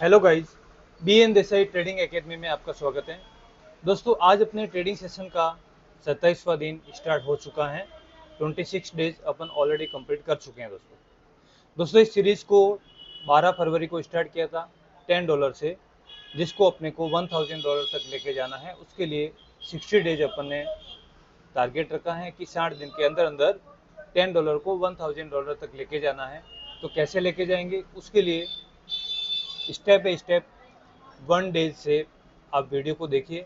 Hello guys, B N Desai trading academy में आपका स्वागत है। दोस्तों, आज अपने ट्रेडिंग सेशन का 27वां दिन स्टार्ट हो चुका है। 26 डेज अपन ऑलरेडी कंप्लीट कर चुके हैं। दोस्तों इस सीरीज को 12 फरवरी को स्टार्ट किया था $10 से, जिसको अपने को $1000 तक लेके जाना है। उसके लिए 60 डेज अपन ने टारगेट रखा है कि 60 दिन के अंदर अंदर $10 को $1000 तक लेके जाना है। तो कैसे लेके जाएंगे, उसके लिए स्टेप बाई स्टेप 1 डेज से आप वीडियो को देखिए,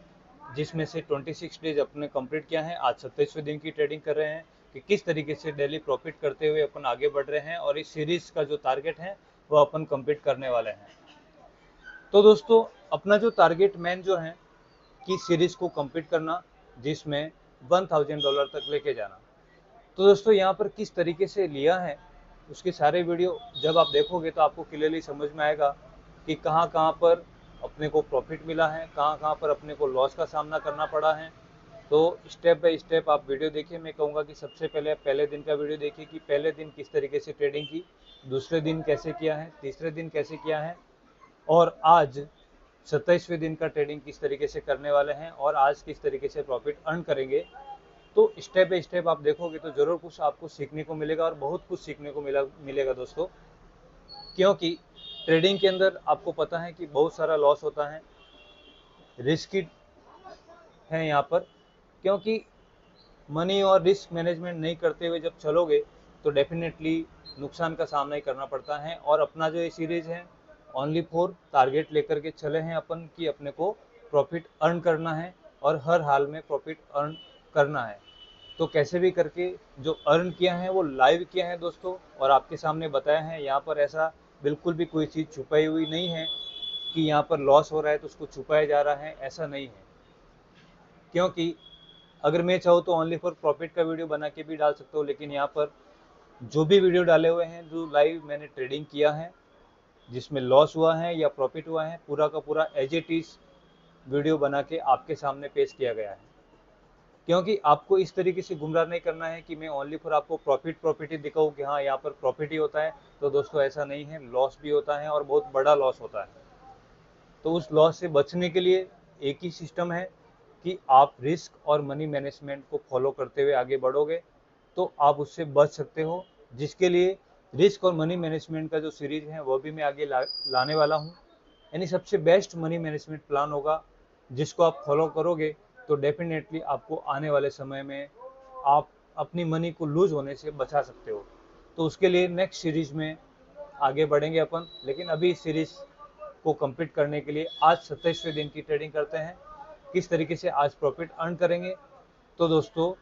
जिसमें से 26 डेज अपने कंप्लीट किया है। आज 27वें दिन की ट्रेडिंग कर रहे हैं कि किस तरीके से डेली प्रॉफिट करते हुए अपन आगे बढ़ रहे हैं, और इस सीरीज का जो टारगेट है वो अपन कंप्लीट करने वाले हैं। तो दोस्तों, अपना जो टारगेट मेन जो है कि सीरीज को कंप्लीट करना, जिसमें $1000 तक लेके जाना। तो दोस्तों यहाँ पर किस तरीके से लिया है, उसके सारे वीडियो जब आप देखोगे तो आपको क्लियरली समझ में आएगा कि कहाँ कहाँ पर अपने को प्रॉफिट मिला है, कहाँ कहाँ पर अपने को लॉस का सामना करना पड़ा है। तो स्टेप बाय स्टेप आप वीडियो देखिए। मैं कहूँगा कि सबसे पहले पहले दिन का वीडियो देखिए कि पहले दिन किस तरीके से ट्रेडिंग की, दूसरे दिन कैसे किया है, तीसरे दिन कैसे किया है, और आज 27वें दिन का ट्रेडिंग किस तरीके से करने वाले हैं, और आज किस तरीके से प्रॉफिट अर्न करेंगे। तो स्टेप बाय स्टेप आप देखोगे तो जरूर कुछ आपको सीखने को मिलेगा, और बहुत कुछ सीखने को मिलेगा दोस्तों। क्योंकि ट्रेडिंग के अंदर आपको पता है कि बहुत सारा लॉस होता है, रिस्की है यहाँ पर। क्योंकि मनी और रिस्क मैनेजमेंट नहीं करते हुए जब चलोगे तो डेफिनेटली नुकसान का सामना ही करना पड़ता है। और अपना जो ये सीरीज है ओनली फॉर टारगेट लेकर के चले हैं अपन कि अपने को प्रॉफिट अर्न करना है, और हर हाल में प्रॉफिट अर्न करना है। तो कैसे भी करके जो अर्न किया है वो लाइव किया है दोस्तों, और आपके सामने बताया है। यहाँ पर ऐसा बिल्कुल भी कोई चीज़ छुपाई हुई नहीं है कि यहाँ पर लॉस हो रहा है तो उसको छुपाया जा रहा है, ऐसा नहीं है। क्योंकि अगर मैं चाहूँ तो ओनली फॉर प्रॉफिट का वीडियो बना के भी डाल सकता हूँ, लेकिन यहाँ पर जो भी वीडियो डाले हुए हैं, जो लाइव मैंने ट्रेडिंग किया है, जिसमें लॉस हुआ है या प्रॉफिट हुआ है, पूरा का पूरा एज इट इज वीडियो बना के आपके सामने पेश किया गया है। क्योंकि आपको इस तरीके से गुमराह नहीं करना है कि मैं ओनली फॉर आपको प्रॉफिट ही दिखाऊं कि हाँ यहाँ पर प्रॉफिट ही होता है। तो दोस्तों ऐसा नहीं है, लॉस भी होता है, और बहुत बड़ा लॉस होता है। तो उस लॉस से बचने के लिए एक ही सिस्टम है कि आप रिस्क और मनी मैनेजमेंट को फॉलो करते हुए आगे बढ़ोगे तो आप उससे बच सकते हो। जिसके लिए रिस्क और मनी मैनेजमेंट का जो सीरीज है वो भी मैं आगे लाने वाला हूँ। यानी सबसे बेस्ट मनी मैनेजमेंट प्लान होगा, जिसको आप फॉलो करोगे तो डेफिनेटली आपको आने वाले समय में आप अपनी मनी को लूज होने से बचा सकते हो। तो उसके लिए नेक्स्ट सीरीज में आगे बढ़ेंगे अपन, लेकिन अभी इस सीरीज को कंप्लीट करने के लिए आज 27वें दिन की ट्रेडिंग करते हैं, किस तरीके से आज प्रॉफिट अर्न करेंगे। तो दोस्तों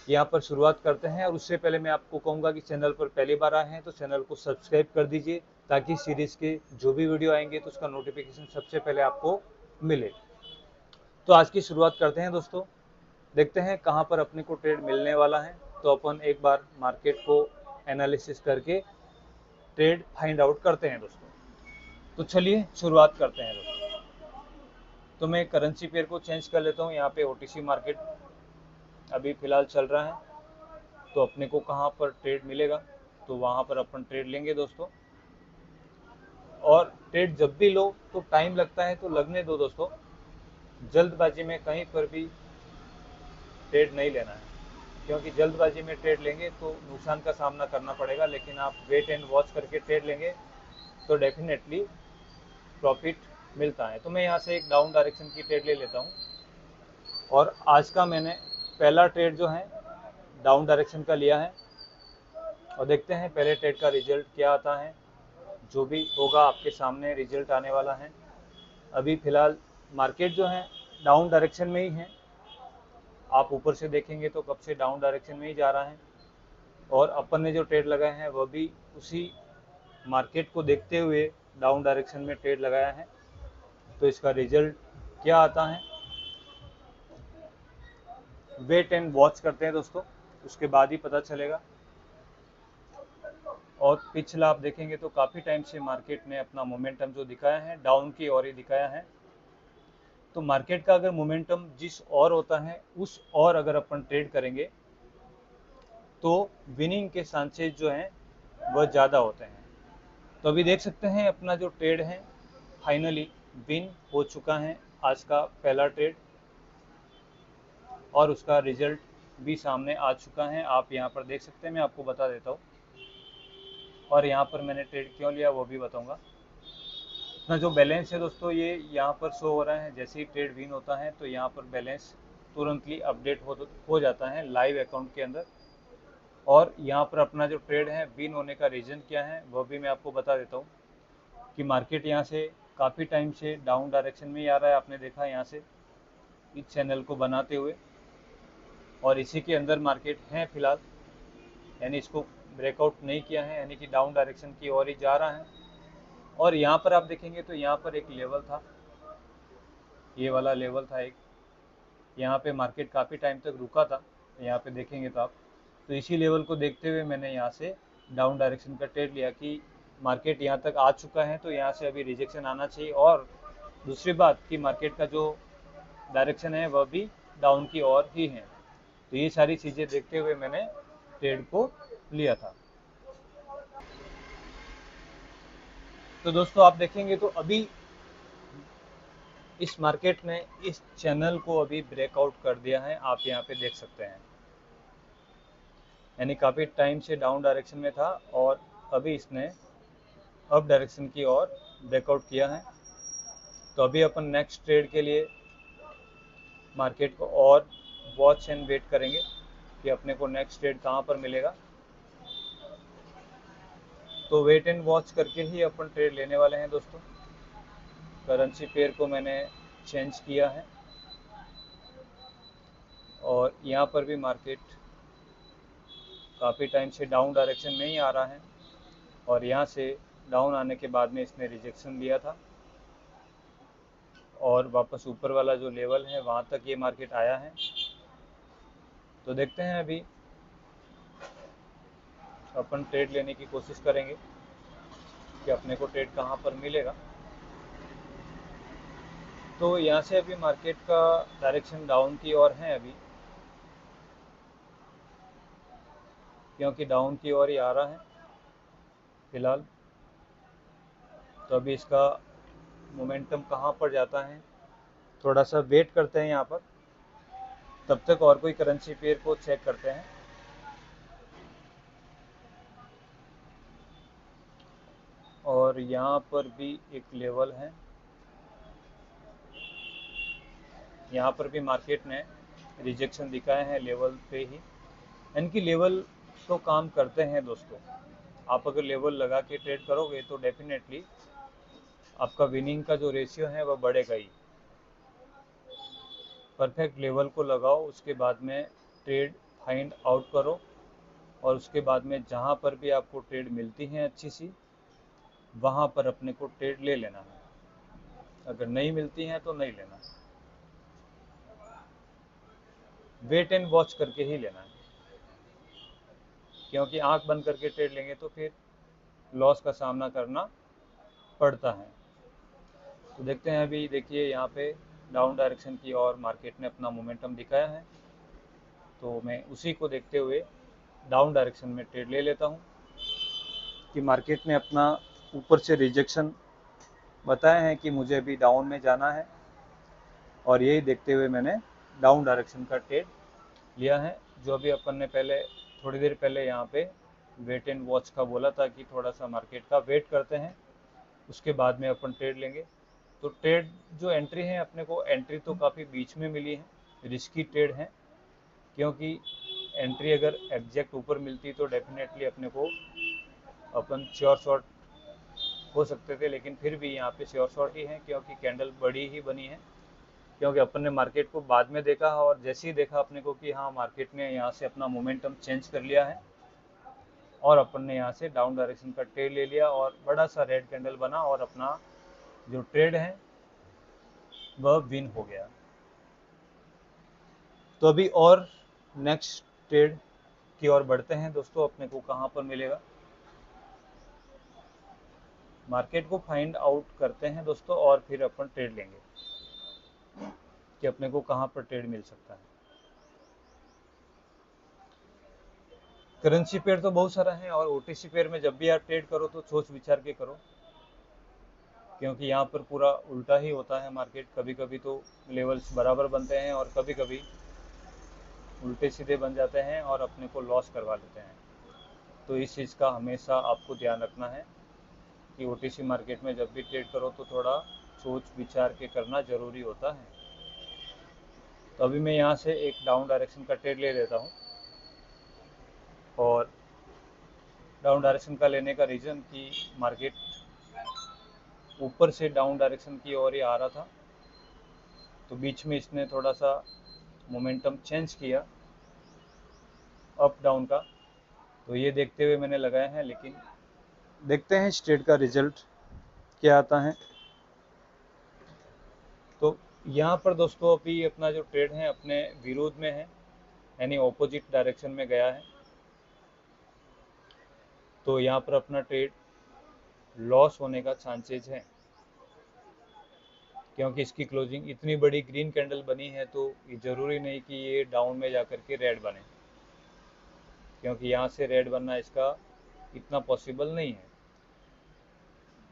यहाँ पर शुरुआत करते हैं, और उससे पहले मैं आपको कहूँगा कि चैनल पर पहली बार आए हैं तो चैनल को सब्सक्राइब कर दीजिए, ताकि सीरीज के जो भी वीडियो आएंगे तो उसका नोटिफिकेशन सबसे पहले आपको मिले। तो आज की शुरुआत करते हैं दोस्तों। देखते हैं कहाँ पर अपने को ट्रेड मिलने वाला है। तो अपन एक बार मार्केट को एनालिसिस करके ट्रेड फाइंड आउट करते हैं दोस्तों। तो चलिए शुरुआत करते हैं दोस्तों। तो मैं करेंसी पेयर को चेंज कर लेता हूँ। यहाँ पे ओटीसी मार्केट अभी फिलहाल चल रहा है, तो अपने को कहाँ पर ट्रेड मिलेगा तो वहाँ पर अपन ट्रेड लेंगे दोस्तों। और ट्रेड जब भी लो तो टाइम लगता है तो लगने दो दोस्तों, जल्दबाजी में कहीं पर भी ट्रेड नहीं लेना है। क्योंकि जल्दबाजी में ट्रेड लेंगे तो नुकसान का सामना करना पड़ेगा, लेकिन आप वेट एंड वॉच करके ट्रेड लेंगे तो डेफिनेटली प्रॉफिट मिलता है। तो मैं यहाँ से एक डाउन डायरेक्शन की ट्रेड ले लेता हूँ, और आज का मैंने पहला ट्रेड जो है डाउन डायरेक्शन का लिया है, और देखते हैं पहले ट्रेड का रिजल्ट क्या आता है। जो भी होगा आपके सामने रिजल्ट आने वाला है। अभी फिलहाल मार्केट जो है डाउन डायरेक्शन में ही है। आप ऊपर से देखेंगे तो कब से डाउन डायरेक्शन में ही जा रहा है, और अपन ने जो ट्रेड लगाए हैं वह भी उसी मार्केट को देखते हुए डाउन डायरेक्शन में ट्रेड लगाया है। तो इसका रिजल्ट क्या आता है वेट एंड वॉच करते हैं दोस्तों, उसके बाद ही पता चलेगा। और पिछला आप देखेंगे तो काफ़ी टाइम से मार्केट ने अपना मोमेंटम जो दिखाया है डाउन की ओर ही दिखाया है। तो मार्केट का अगर मोमेंटम जिस और होता है उस और अगर अपन ट्रेड करेंगे तो विनिंग के चांसेस जो हैं वह ज़्यादा होते हैं। तो अभी देख सकते हैं अपना जो ट्रेड है फाइनली विन हो चुका है आज का पहला ट्रेड और उसका रिजल्ट भी सामने आ चुका है। आप यहाँ पर देख सकते हैं, मैं आपको बता देता हूँ। और यहाँ पर मैंने ट्रेड क्यों लिया वो भी बताऊँगा। अपना जो बैलेंस है दोस्तों, ये यहाँ पर शो हो रहा है। जैसे ही ट्रेड विन होता है तो यहाँ पर बैलेंस तुरंतली अपडेट हो जाता है लाइव अकाउंट के अंदर। और यहाँ पर अपना जो ट्रेड है विन होने का रीज़न क्या है वह भी मैं आपको बता देता हूँ कि मार्केट यहाँ से काफ़ी टाइम से डाउन डायरेक्शन में ही आ रहा है। आपने देखा यहाँ से इस चैनल को बनाते हुए, और इसी के अंदर मार्केट है फिलहाल, यानी इसको ब्रेकआउट नहीं किया है, यानी कि डाउन डायरेक्शन की ओर ही जा रहा है। और यहाँ पर आप देखेंगे तो यहाँ पर एक लेवल था, ये वाला लेवल था एक, यहाँ पे मार्केट काफ़ी टाइम तक रुका था। यहाँ पे देखेंगे तो आप, तो इसी लेवल को देखते हुए मैंने यहाँ से डाउन डायरेक्शन का ट्रेड लिया कि मार्केट यहाँ तक आ चुका है तो यहाँ से अभी रिजेक्शन आना चाहिए। और दूसरी बात कि मार्केट का जो डायरेक्शन है वह भी डाउन की ओर ही है। तो ये सारी चीज़ें देखते हुए मैंने ट्रेड को लिया था। तो दोस्तों आप देखेंगे तो अभी इस मार्केट ने इस चैनल को अभी ब्रेकआउट कर दिया है, आप यहाँ पे देख सकते हैं। यानी काफ़ी टाइम से डाउन डायरेक्शन में था और अभी इसने अप डायरेक्शन की ओर ब्रेकआउट किया है। तो अभी अपन नेक्स्ट ट्रेड के लिए मार्केट को और वॉच एंड वेट करेंगे कि अपने को नेक्स्ट ट्रेड कहाँ पर मिलेगा। तो वेट एंड वॉच करके ही अपन ट्रेड लेने वाले हैं दोस्तों। करेंसी पेयर को मैंने चेंज किया है और यहाँ पर भी मार्केट काफ़ी टाइम से डाउन डायरेक्शन में ही आ रहा है और यहाँ से डाउन आने के बाद में इसने रिजेक्शन लिया था और वापस ऊपर वाला जो लेवल है वहाँ तक ये मार्केट आया है। तो देखते हैं, अभी अपन ट्रेड लेने की कोशिश करेंगे कि अपने को ट्रेड कहाँ पर मिलेगा। तो यहाँ से अभी मार्केट का डायरेक्शन डाउन की ओर है अभी, क्योंकि डाउन की ओर ही आ रहा है फिलहाल। तो अभी इसका मोमेंटम कहाँ पर जाता है थोड़ा सा वेट करते हैं यहाँ पर, तब तक और कोई करेंसी पेयर को चेक करते हैं। और यहाँ पर भी एक लेवल है, यहाँ पर भी मार्केट ने रिजेक्शन दिखाया है लेवल पे ही। इनकी लेवल तो काम करते हैं दोस्तों। आप अगर लेवल लगा के ट्रेड करोगे तो डेफिनेटली आपका विनिंग का जो रेशियो है वह बढ़ेगा ही। परफेक्ट लेवल को लगाओ, उसके बाद में ट्रेड फाइंड आउट करो और उसके बाद में जहाँ पर भी आपको ट्रेड मिलती है अच्छी सी, वहाँ पर अपने को ट्रेड ले लेना है। अगर नहीं मिलती हैं तो नहीं लेना, वेट एंड वॉच करके ही लेना है, क्योंकि आंख बंद करके ट्रेड लेंगे तो फिर लॉस का सामना करना पड़ता है। तो देखते हैं, अभी देखिए यहाँ पे डाउन डायरेक्शन की और मार्केट ने अपना मोमेंटम दिखाया है, तो मैं उसी को देखते हुए डाउन डायरेक्शन में ट्रेड ले लेता हूँ कि मार्केट ने अपना ऊपर से रिजेक्शन बताया है कि मुझे अभी डाउन में जाना है, और यही देखते हुए मैंने डाउन डायरेक्शन का ट्रेड लिया है। जो अभी अपन ने पहले थोड़ी देर पहले यहाँ पे वेट एंड वॉच का बोला था कि थोड़ा सा मार्केट का वेट करते हैं, उसके बाद में अपन ट्रेड लेंगे। तो ट्रेड जो एंट्री है, अपने को एंट्री तो काफ़ी बीच में मिली है, रिस्की ट्रेड है, क्योंकि एंट्री अगर एग्जैक्ट ऊपर मिलती तो डेफिनेटली अपने को अपन श्योर शॉर्ट हो सकते थे, लेकिन फिर भी यहाँ पे श्योर शॉर्ट ही है क्योंकि कैंडल बड़ी ही बनी है। क्योंकि अपन ने मार्केट को बाद में देखा और जैसे ही देखा अपने को कि हाँ मार्केट ने यहाँ से अपना मोमेंटम चेंज कर लिया है और अपन ने यहाँ से डाउन डायरेक्शन का ट्रेड ले लिया और बड़ा सा रेड कैंडल बना और अपना जो ट्रेड है वह विन हो गया। तो अभी और नेक्स्ट ट्रेड की ओर बढ़ते हैं दोस्तों। अपने को कहाँ पर मिलेगा, मार्केट को फाइंड आउट करते हैं दोस्तों और फिर अपन ट्रेड लेंगे कि अपने को कहाँ पर ट्रेड मिल सकता है। करेंसी पेयर तो बहुत सारा है और ओटीसी पेयर में जब भी आप ट्रेड करो तो सोच विचार के करो। क्योंकि यहाँ पर पूरा उल्टा ही होता है मार्केट। कभी कभी तो लेवल्स बराबर बनते हैं और कभी कभी उल्टे सीधे बन जाते हैं और अपने को लॉस करवा लेते हैं। तो इस चीज़ का हमेशा आपको ध्यान रखना है कि ओटीसी मार्केट में जब भी ट्रेड करो तो थोड़ा सोच विचार के करना ज़रूरी होता है। तो अभी मैं यहाँ से एक डाउन डायरेक्शन का ट्रेड ले लेता हूँ। और डाउन डायरेक्शन का लेने का रीज़न कि मार्केट ऊपर से डाउन डायरेक्शन की ओर ही आ रहा था, तो बीच में इसने थोड़ा सा मोमेंटम चेंज किया अप डाउन का। तो ये देखते हुए मैंने लगाया है, लेकिन देखते हैं इस ट्रेड का रिजल्ट क्या आता है। तो यहाँ पर दोस्तों अभी अपना जो ट्रेड है अपने विरोध में है, यानी ऑपोजिट डायरेक्शन में गया है। तो यहाँ पर अपना ट्रेड लॉस होने का चांसेस है, क्योंकि इसकी क्लोजिंग इतनी बड़ी ग्रीन कैंडल बनी है। तो ये ज़रूरी नहीं कि ये डाउन में जाकर के रेड बने, क्योंकि यहाँ से रेड बनना इसका इतना पॉसिबल नहीं है।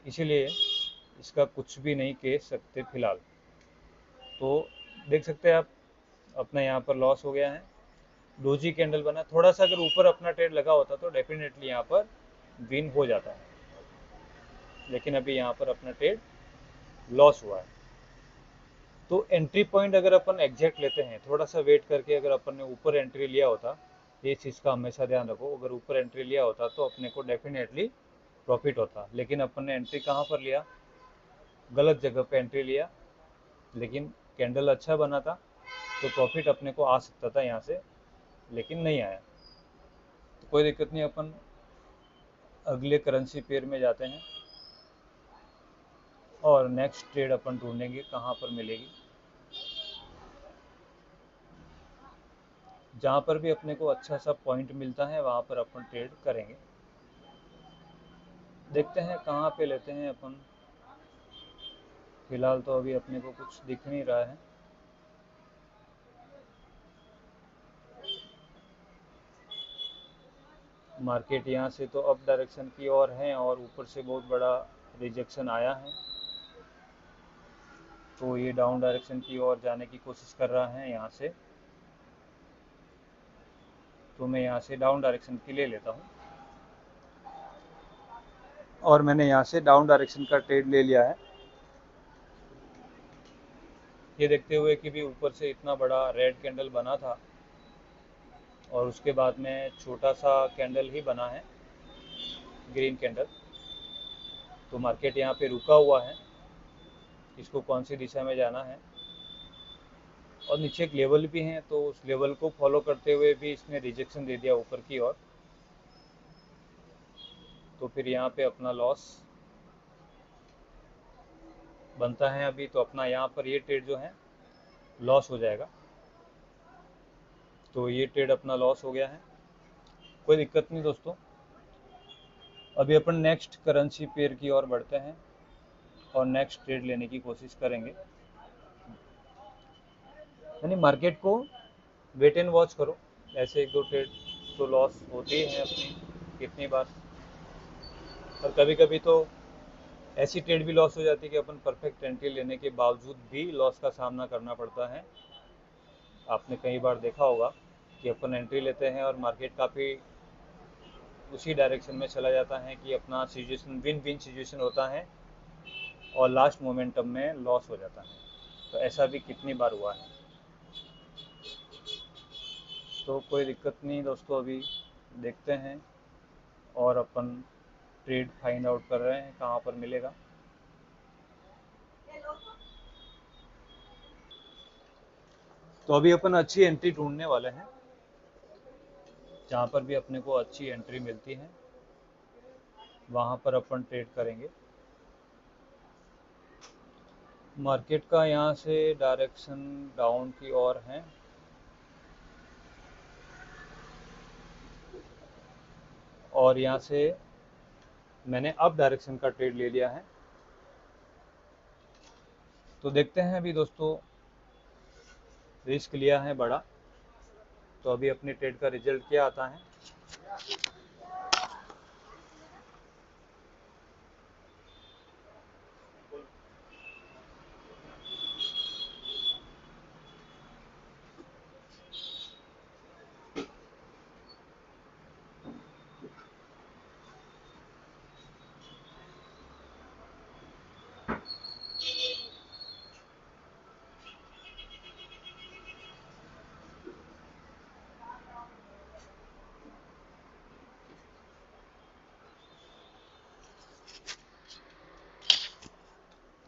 इसीलिए इसका कुछ भी नहीं कह सकते फिलहाल। तो देख सकते हैं आप, अपना यहाँ पर लॉस हो गया है। डोजी कैंडल बना, थोड़ा सा अगर ऊपर अपना ट्रेड लगा होता तो डेफिनेटली यहाँ पर विन हो जाता है, लेकिन अभी यहाँ पर अपना ट्रेड लॉस हुआ है। तो एंट्री पॉइंट अगर अपन एग्जैक्ट लेते हैं, थोड़ा सा वेट करके अगर अपन ने ऊपर एंट्री लिया होता, ये चीज़ का हमेशा ध्यान रखो, अगर ऊपर एंट्री लिया होता तो अपने को डेफिनेटली प्रॉफिट होता। लेकिन अपन ने एंट्री कहाँ पर लिया, गलत जगह पे एंट्री लिया। लेकिन कैंडल अच्छा बना था तो प्रॉफिट अपने को आ सकता था यहाँ से, लेकिन नहीं आया। तो कोई दिक्कत नहीं, अपन अगले करेंसी पेयर में जाते हैं और नेक्स्ट ट्रेड अपन ढूंढेंगे कहाँ पर मिलेगी। जहाँ पर भी अपने को अच्छा सा पॉइंट मिलता है वहाँ पर अपन ट्रेड करेंगे। देखते हैं कहाँ पे लेते हैं अपन। फिलहाल तो अभी अपने को कुछ दिख नहीं रहा है। मार्केट यहाँ से तो अप डायरेक्शन की ओर है और ऊपर से बहुत बड़ा रिजेक्शन आया है, तो ये डाउन डायरेक्शन की ओर जाने की कोशिश कर रहा है यहाँ से। तो मैं यहाँ से डाउन डायरेक्शन की ले लेता हूँ और मैंने यहाँ से डाउन डायरेक्शन का ट्रेड ले लिया है, ये देखते हुए कि भी ऊपर से इतना बड़ा रेड कैंडल बना था और उसके बाद में छोटा सा कैंडल ही बना है, ग्रीन कैंडल। तो मार्केट यहाँ पे रुका हुआ है, इसको कौन सी दिशा में जाना है। और नीचे एक लेवल भी है, तो उस लेवल को फॉलो करते हुए भी इसने रिजेक्शन दे दिया ऊपर की ओर। तो फिर यहाँ पे अपना लॉस बनता है अभी। तो अपना यहाँ पर ये ट्रेड जो है लॉस हो जाएगा। तो ये ट्रेड अपना लॉस हो गया है, कोई दिक्कत नहीं दोस्तों। अभी अपन नेक्स्ट करेंसी पेयर की ओर बढ़ते हैं और नेक्स्ट ट्रेड लेने की कोशिश करेंगे। यानी मार्केट को वेट एंड वॉच करो। ऐसे एक दो ट्रेड तो लॉस होती हैं अपनी कितनी बार, और कभी कभी तो ऐसी ट्रेड भी लॉस हो जाती है कि अपन परफेक्ट एंट्री लेने के बावजूद भी लॉस का सामना करना पड़ता है। आपने कई बार देखा होगा कि अपन एंट्री लेते हैं और मार्केट काफ़ी उसी डायरेक्शन में चला जाता है कि अपना सिचुएशन विन विन सिचुएशन होता है और लास्ट मोमेंटम में लॉस हो जाता है। तो ऐसा भी कितनी बार हुआ है। तो कोई दिक्कत नहीं दोस्तों, अभी देखते हैं और अपन ट्रेड फाइंड आउट कर रहे हैं कहाँ पर मिलेगा। तो अभी अपन अच्छी एंट्री ढूंढने वाले हैं, जहाँ पर भी अपने को अच्छी एंट्री मिलती है वहाँ पर अपन ट्रेड करेंगे। मार्केट का यहाँ से डायरेक्शन डाउन की ओर है और यहाँ से मैंने अप डायरेक्शन का ट्रेड ले लिया है। तो देखते हैं अभी दोस्तों, रिस्क लिया है बड़ा, तो अभी अपने ट्रेड का रिजल्ट क्या आता है।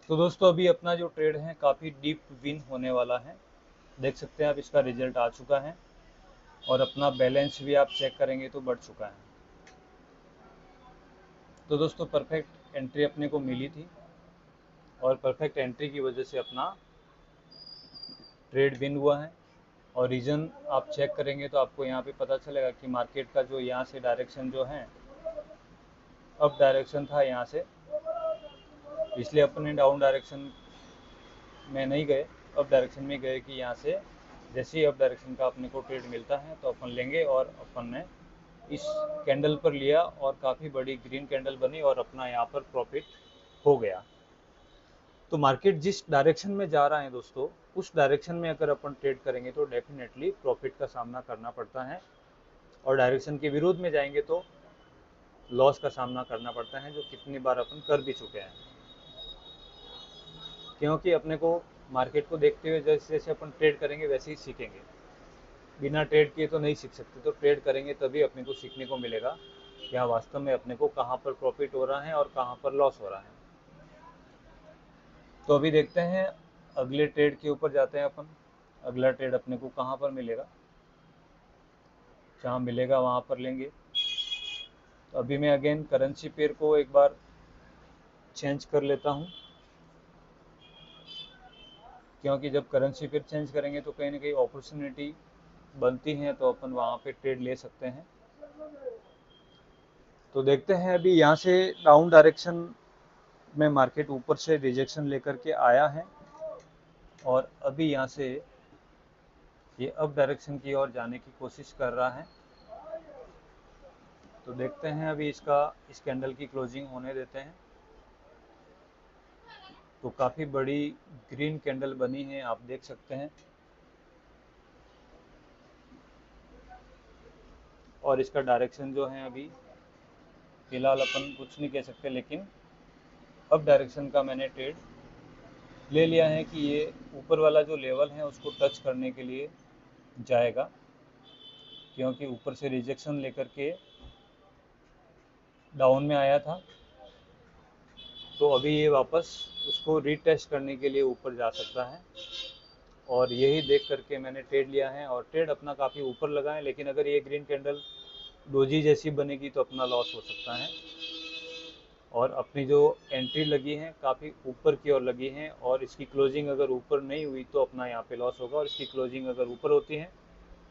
तो दोस्तों अभी अपना जो ट्रेड है काफ़ी डीप विन होने वाला है, देख सकते हैं आप इसका रिजल्ट आ चुका है और अपना बैलेंस भी आप चेक करेंगे तो बढ़ चुका है। तो दोस्तों परफेक्ट एंट्री अपने को मिली थी और परफेक्ट एंट्री की वजह से अपना ट्रेड विन हुआ है। और रीज़न आप चेक करेंगे तो आपको यहाँ पे पता चलेगा कि मार्केट का जो यहाँ से डायरेक्शन जो है अप डायरेक्शन था यहाँ से, इसलिए अपने डाउन डायरेक्शन में नहीं गए, अप डायरेक्शन में गए कि यहाँ से जैसे ही अप डायरेक्शन का अपने को ट्रेड मिलता है तो अपन लेंगे। और अपन ने इस कैंडल पर लिया और काफ़ी बड़ी ग्रीन कैंडल बनी और अपना यहाँ पर प्रॉफिट हो गया। तो मार्केट जिस डायरेक्शन में जा रहा है दोस्तों, उस डायरेक्शन में अगर अपन ट्रेड करेंगे तो डेफिनेटली प्रॉफिट का सामना करना पड़ता है, और डायरेक्शन के विरोध में जाएंगे तो लॉस का सामना करना पड़ता है, जो कितनी बार अपन कर भी चुके हैं। क्योंकि अपने को मार्केट को देखते हुए जैसे जैसे अपन ट्रेड करेंगे वैसे ही सीखेंगे, बिना ट्रेड किए तो नहीं सीख सकते। तो ट्रेड करेंगे तभी अपने को सीखने को मिलेगा कि हाँ वास्तव में अपने को कहाँ पर प्रॉफिट हो रहा है और कहाँ पर लॉस हो रहा है। तो अभी देखते हैं अगले ट्रेड के ऊपर जाते हैं अपन। अगला ट्रेड अपने को कहाँ पर मिलेगा, जहाँ मिलेगा वहाँ पर लेंगे। तो अभी मैं अगेन करेंसी पेयर को एक बार चेंज कर लेता हूँ, क्योंकि जब करेंसी पेयर चेंज करेंगे तो कहीं ना कहीं अपॉर्चुनिटी बनती है तो अपन वहाँ पे ट्रेड ले सकते हैं। तो देखते हैं अभी यहाँ से डाउन डायरेक्शन में मार्केट ऊपर से रिजेक्शन लेकर के आया है और अभी यहाँ से ये अप डायरेक्शन की ओर जाने की कोशिश कर रहा है। तो देखते हैं अभी इस कैंडल की क्लोजिंग होने देते हैं। तो काफ़ी बड़ी ग्रीन कैंडल बनी है, आप देख सकते हैं। और इसका डायरेक्शन जो है अभी फिलहाल अपन कुछ नहीं कह सकते, लेकिन अप डायरेक्शन का मैंने ट्रेड ले लिया है कि ये ऊपर वाला जो लेवल है उसको टच करने के लिए जाएगा, क्योंकि ऊपर से रिजेक्शन लेकर के डाउन में आया था। तो अभी ये वापस उसको रीटेस्ट करने के लिए ऊपर जा सकता है, और यही देख करके मैंने ट्रेड लिया है। और ट्रेड अपना काफ़ी ऊपर लगा है, लेकिन अगर ये ग्रीन कैंडल डोजी जैसी बनेगी तो अपना लॉस हो सकता है। और अपनी जो एंट्री लगी है काफ़ी ऊपर की ओर लगी है, और इसकी क्लोजिंग अगर ऊपर नहीं हुई तो अपना यहाँ पे लॉस होगा, और इसकी क्लोजिंग अगर ऊपर होती है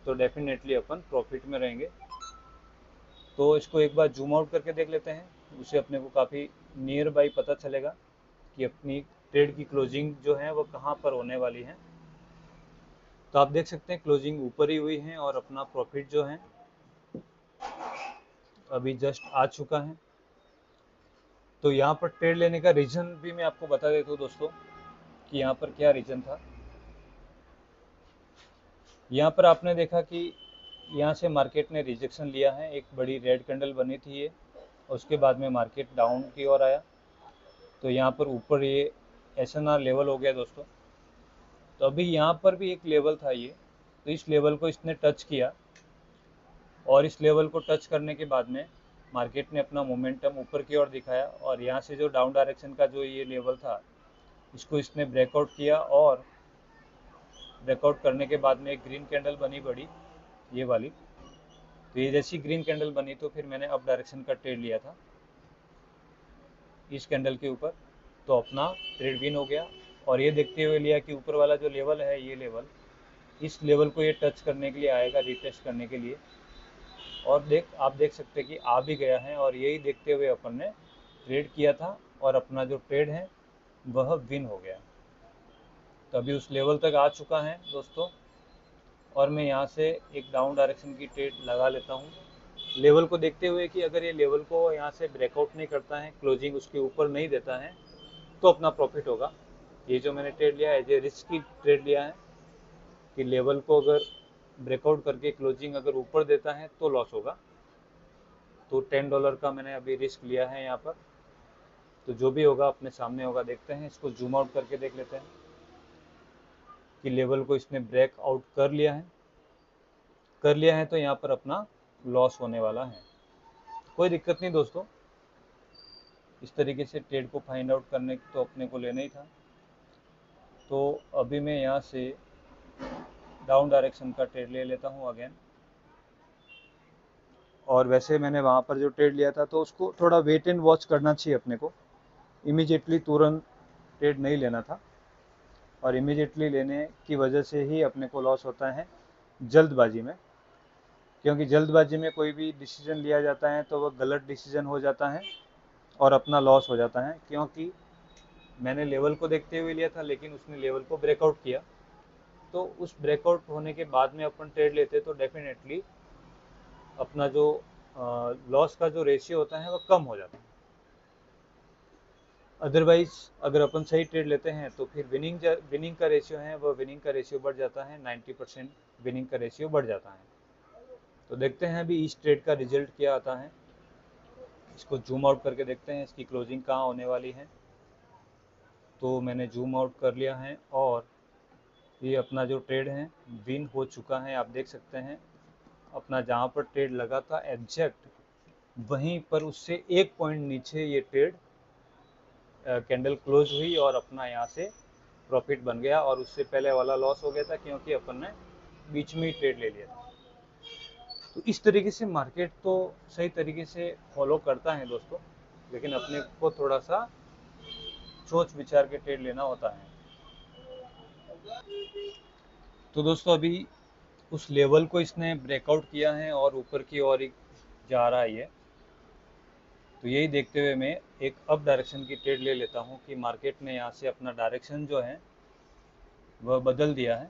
तो डेफिनेटली अपन प्रॉफिट में रहेंगे। तो इसको एक बार जूम आउट करके देख लेते हैं, उससे अपने को काफ़ी नियर बाई पता चलेगा कि अपनी ट्रेड की क्लोजिंग जो है वो कहाँ पर होने वाली है। तो आप देख सकते हैं क्लोजिंग ऊपर ही हुई है और अपना प्रॉफिट जो है अभी जस्ट आ चुका है। तो यहाँ पर ट्रेड लेने का रीज़न भी मैं आपको बता देता हूँ दोस्तों कि यहाँ पर क्या रीज़न था। यहाँ पर आपने देखा कि यहाँ से मार्केट ने रिजेक्शन लिया है, एक बड़ी रेड कैंडल बनी थी ये, उसके बाद में मार्केट डाउन की ओर आया। तो यहाँ पर ऊपर ये SNR लेवल हो गया दोस्तों। तो अभी यहाँ पर भी एक लेवल था ये, तो इस लेवल को इसने टच किया, और इस लेवल को टच करने के बाद में मार्केट ने अपना मोमेंटम ऊपर की ओर दिखाया, और यहाँ से जो डाउन डायरेक्शन का जो ये लेवल था इसको इसने ब्रेकआउट किया, और ब्रेकआउट करने के बाद में एक ग्रीन कैंडल बनी बड़ी, ये वाली। तो ये जैसी ग्रीन कैंडल बनी तो फिर मैंने अप डायरेक्शन का ट्रेड लिया था इस कैंडल के ऊपर। तो अपना ट्रेड विन हो गया, और ये देखते हुए लिया कि ऊपर वाला जो लेवल है ये लेवल, इस लेवल को ये टच करने के लिए आएगा, रीटेस्ट करने के लिए। और आप देख सकते हैं कि आ भी गया है, और यही देखते हुए अपन ने ट्रेड किया था और अपना जो ट्रेड है वह विन हो गया। तो अभी उस लेवल तक आ चुका है दोस्तों, और मैं यहाँ से एक डाउन डायरेक्शन की ट्रेड लगा लेता हूँ, लेवल को देखते हुए कि अगर ये लेवल को यहाँ से ब्रेकआउट नहीं करता है, क्लोजिंग उसके ऊपर नहीं देता है, तो अपना प्रॉफिट होगा। ये जो मैंने ट्रेड लिया है एज ए रिस्क की ट्रेड लिया है कि लेवल को अगर ब्रेकआउट करके क्लोजिंग अगर ऊपर देता है तो लॉस होगा। तो $10 का मैंने अभी रिस्क लिया है यहाँ पर। तो जो भी होगा अपने सामने होगा, देखते हैं। इसको जूम आउट करके देख लेते हैं कि लेवल को इसने ब्रेक आउट कर लिया है तो यहाँ पर अपना लॉस होने वाला है। कोई दिक्कत नहीं दोस्तों, इस तरीके से ट्रेड को फाइंड आउट करने तो अपने को लेना ही था। तो अभी मैं यहाँ से डाउन डायरेक्शन का ट्रेड ले लेता हूँ अगेन। और वैसे मैंने वहाँ पर जो ट्रेड लिया था तो उसको थोड़ा वेट एंड वॉच करना चाहिए अपने को, इमीडिएटली तुरंत ट्रेड नहीं लेना था। और इमीडिएटली लेने की वजह से ही अपने को लॉस होता है जल्दबाजी में, क्योंकि जल्दबाजी में कोई भी डिसीजन लिया जाता है तो वह गलत डिसीजन हो जाता है और अपना लॉस हो जाता है। क्योंकि मैंने लेवल को देखते हुए लिया था, लेकिन उसने लेवल को ब्रेकआउट किया, तो उस ब्रेकआउट होने के बाद में अपन ट्रेड लेते तो डेफिनेटली अपना जो लॉस का जो रेशियो होता है वह कम हो जाता है। अदरवाइज अगर अपन सही ट्रेड लेते हैं तो फिर विनिंग का रेशियो है वह विनिंग का रेशियो बढ़ जाता है, 90% विनिंग का रेशियो बढ़ जाता है। तो देखते हैं अभी इस ट्रेड का रिजल्ट क्या आता है। इसको जूम आउट करके देखते हैं इसकी क्लोजिंग कहाँ होने वाली है। तो मैंने जूम आउट कर लिया है और ये अपना जो ट्रेड है विन हो चुका है। आप देख सकते हैं अपना जहाँ पर ट्रेड लगा था एग्जैक्ट वहीं पर उससे 1 पॉइंट नीचे ये ट्रेड कैंडल क्लोज हुई और अपना यहाँ से प्रॉफिट बन गया। और उससे पहले वाला लॉस हो गया था क्योंकि अपन ने बीच में ही ट्रेड ले लिया था। तो इस तरीके से मार्केट तो सही तरीके से फॉलो करता है दोस्तों, लेकिन अपने को थोड़ा सा सोच विचार के ट्रेड लेना होता है। तो दोस्तों अभी उस लेवल को इसने ब्रेकआउट किया है और ऊपर की ओर ही जा रहा है ये। तो यही देखते हुए मैं एक अप डायरेक्शन की ट्रेड ले लेता हूँ कि मार्केट ने यहाँ से अपना डायरेक्शन जो है वह बदल दिया है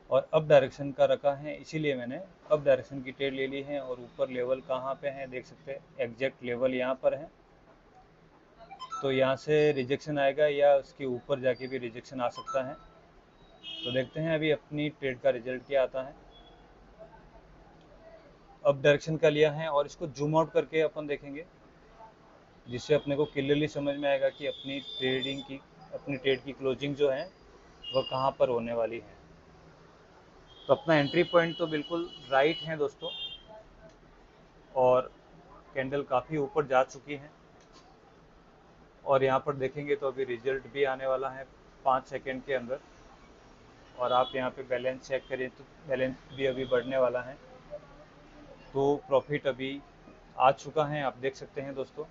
और अप डायरेक्शन का रखा है, इसीलिए मैंने अप डायरेक्शन की ट्रेड ले ली है। और ऊपर लेवल कहाँ पे है देख सकते हैं, एग्जैक्ट लेवल यहाँ पर है। तो यहाँ से रिजेक्शन आएगा या उसके ऊपर जाके भी रिजेक्शन आ सकता है। तो देखते हैं अभी अपनी ट्रेड का रिजल्ट क्या आता है। अप डायरेक्शन का लिया है और इसको जूम आउट करके अपन देखेंगे, जिससे अपने को क्लियरली समझ में आएगा कि अपनी ट्रेड की क्लोजिंग जो है वह कहाँ पर होने वाली है। तो अपना एंट्री पॉइंट तो बिल्कुल राइट है दोस्तों, और कैंडल काफ़ी ऊपर जा चुकी है। और यहाँ पर देखेंगे तो अभी रिजल्ट भी आने वाला है 5 सेकंड के अंदर। और आप यहाँ पे बैलेंस चेक करें तो बैलेंस भी अभी बढ़ने वाला है। तो प्रॉफिट अभी आ चुका है, आप देख सकते हैं दोस्तों।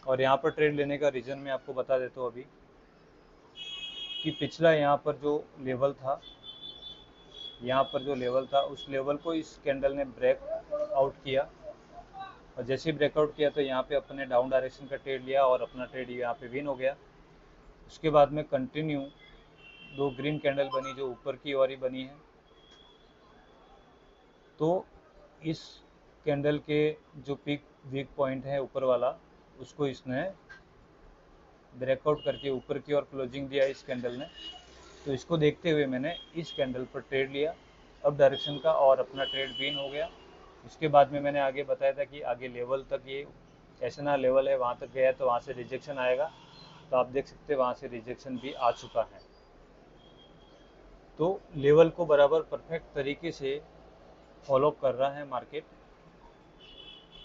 और यहाँ पर ट्रेड लेने का रीज़न मैं आपको बता देता हूँ अभी, कि पिछला यहाँ पर जो लेवल था, उस लेवल को इस कैंडल ने ब्रेक आउट किया। और जैसे ही ब्रेकआउट किया तो यहाँ पे अपने डाउन डायरेक्शन का ट्रेड लिया और अपना ट्रेड यहाँ पे विन हो गया। उसके बाद में कंटिन्यू 2 ग्रीन कैंडल बनी जो ऊपर की ओर ही बनी है। तो इस कैंडल के जो वीक पॉइंट है ऊपर वाला, उसको इसने ब्रेकआउट करके ऊपर की ओर क्लोजिंग दिया इस कैंडल ने। तो इसको देखते हुए मैंने इस कैंडल पर ट्रेड लिया अप डायरेक्शन का और अपना ट्रेड विन हो गया। उसके बाद में मैंने आगे बताया था कि आगे लेवल तक ये एसएनआर लेवल है, वहाँ तक गया तो वहाँ से रिजेक्शन आएगा। तो आप देख सकते हैं वहाँ से रिजेक्शन भी आ चुका है। तो लेवल को बराबर परफेक्ट तरीके से फॉलो कर रहा है मार्केट।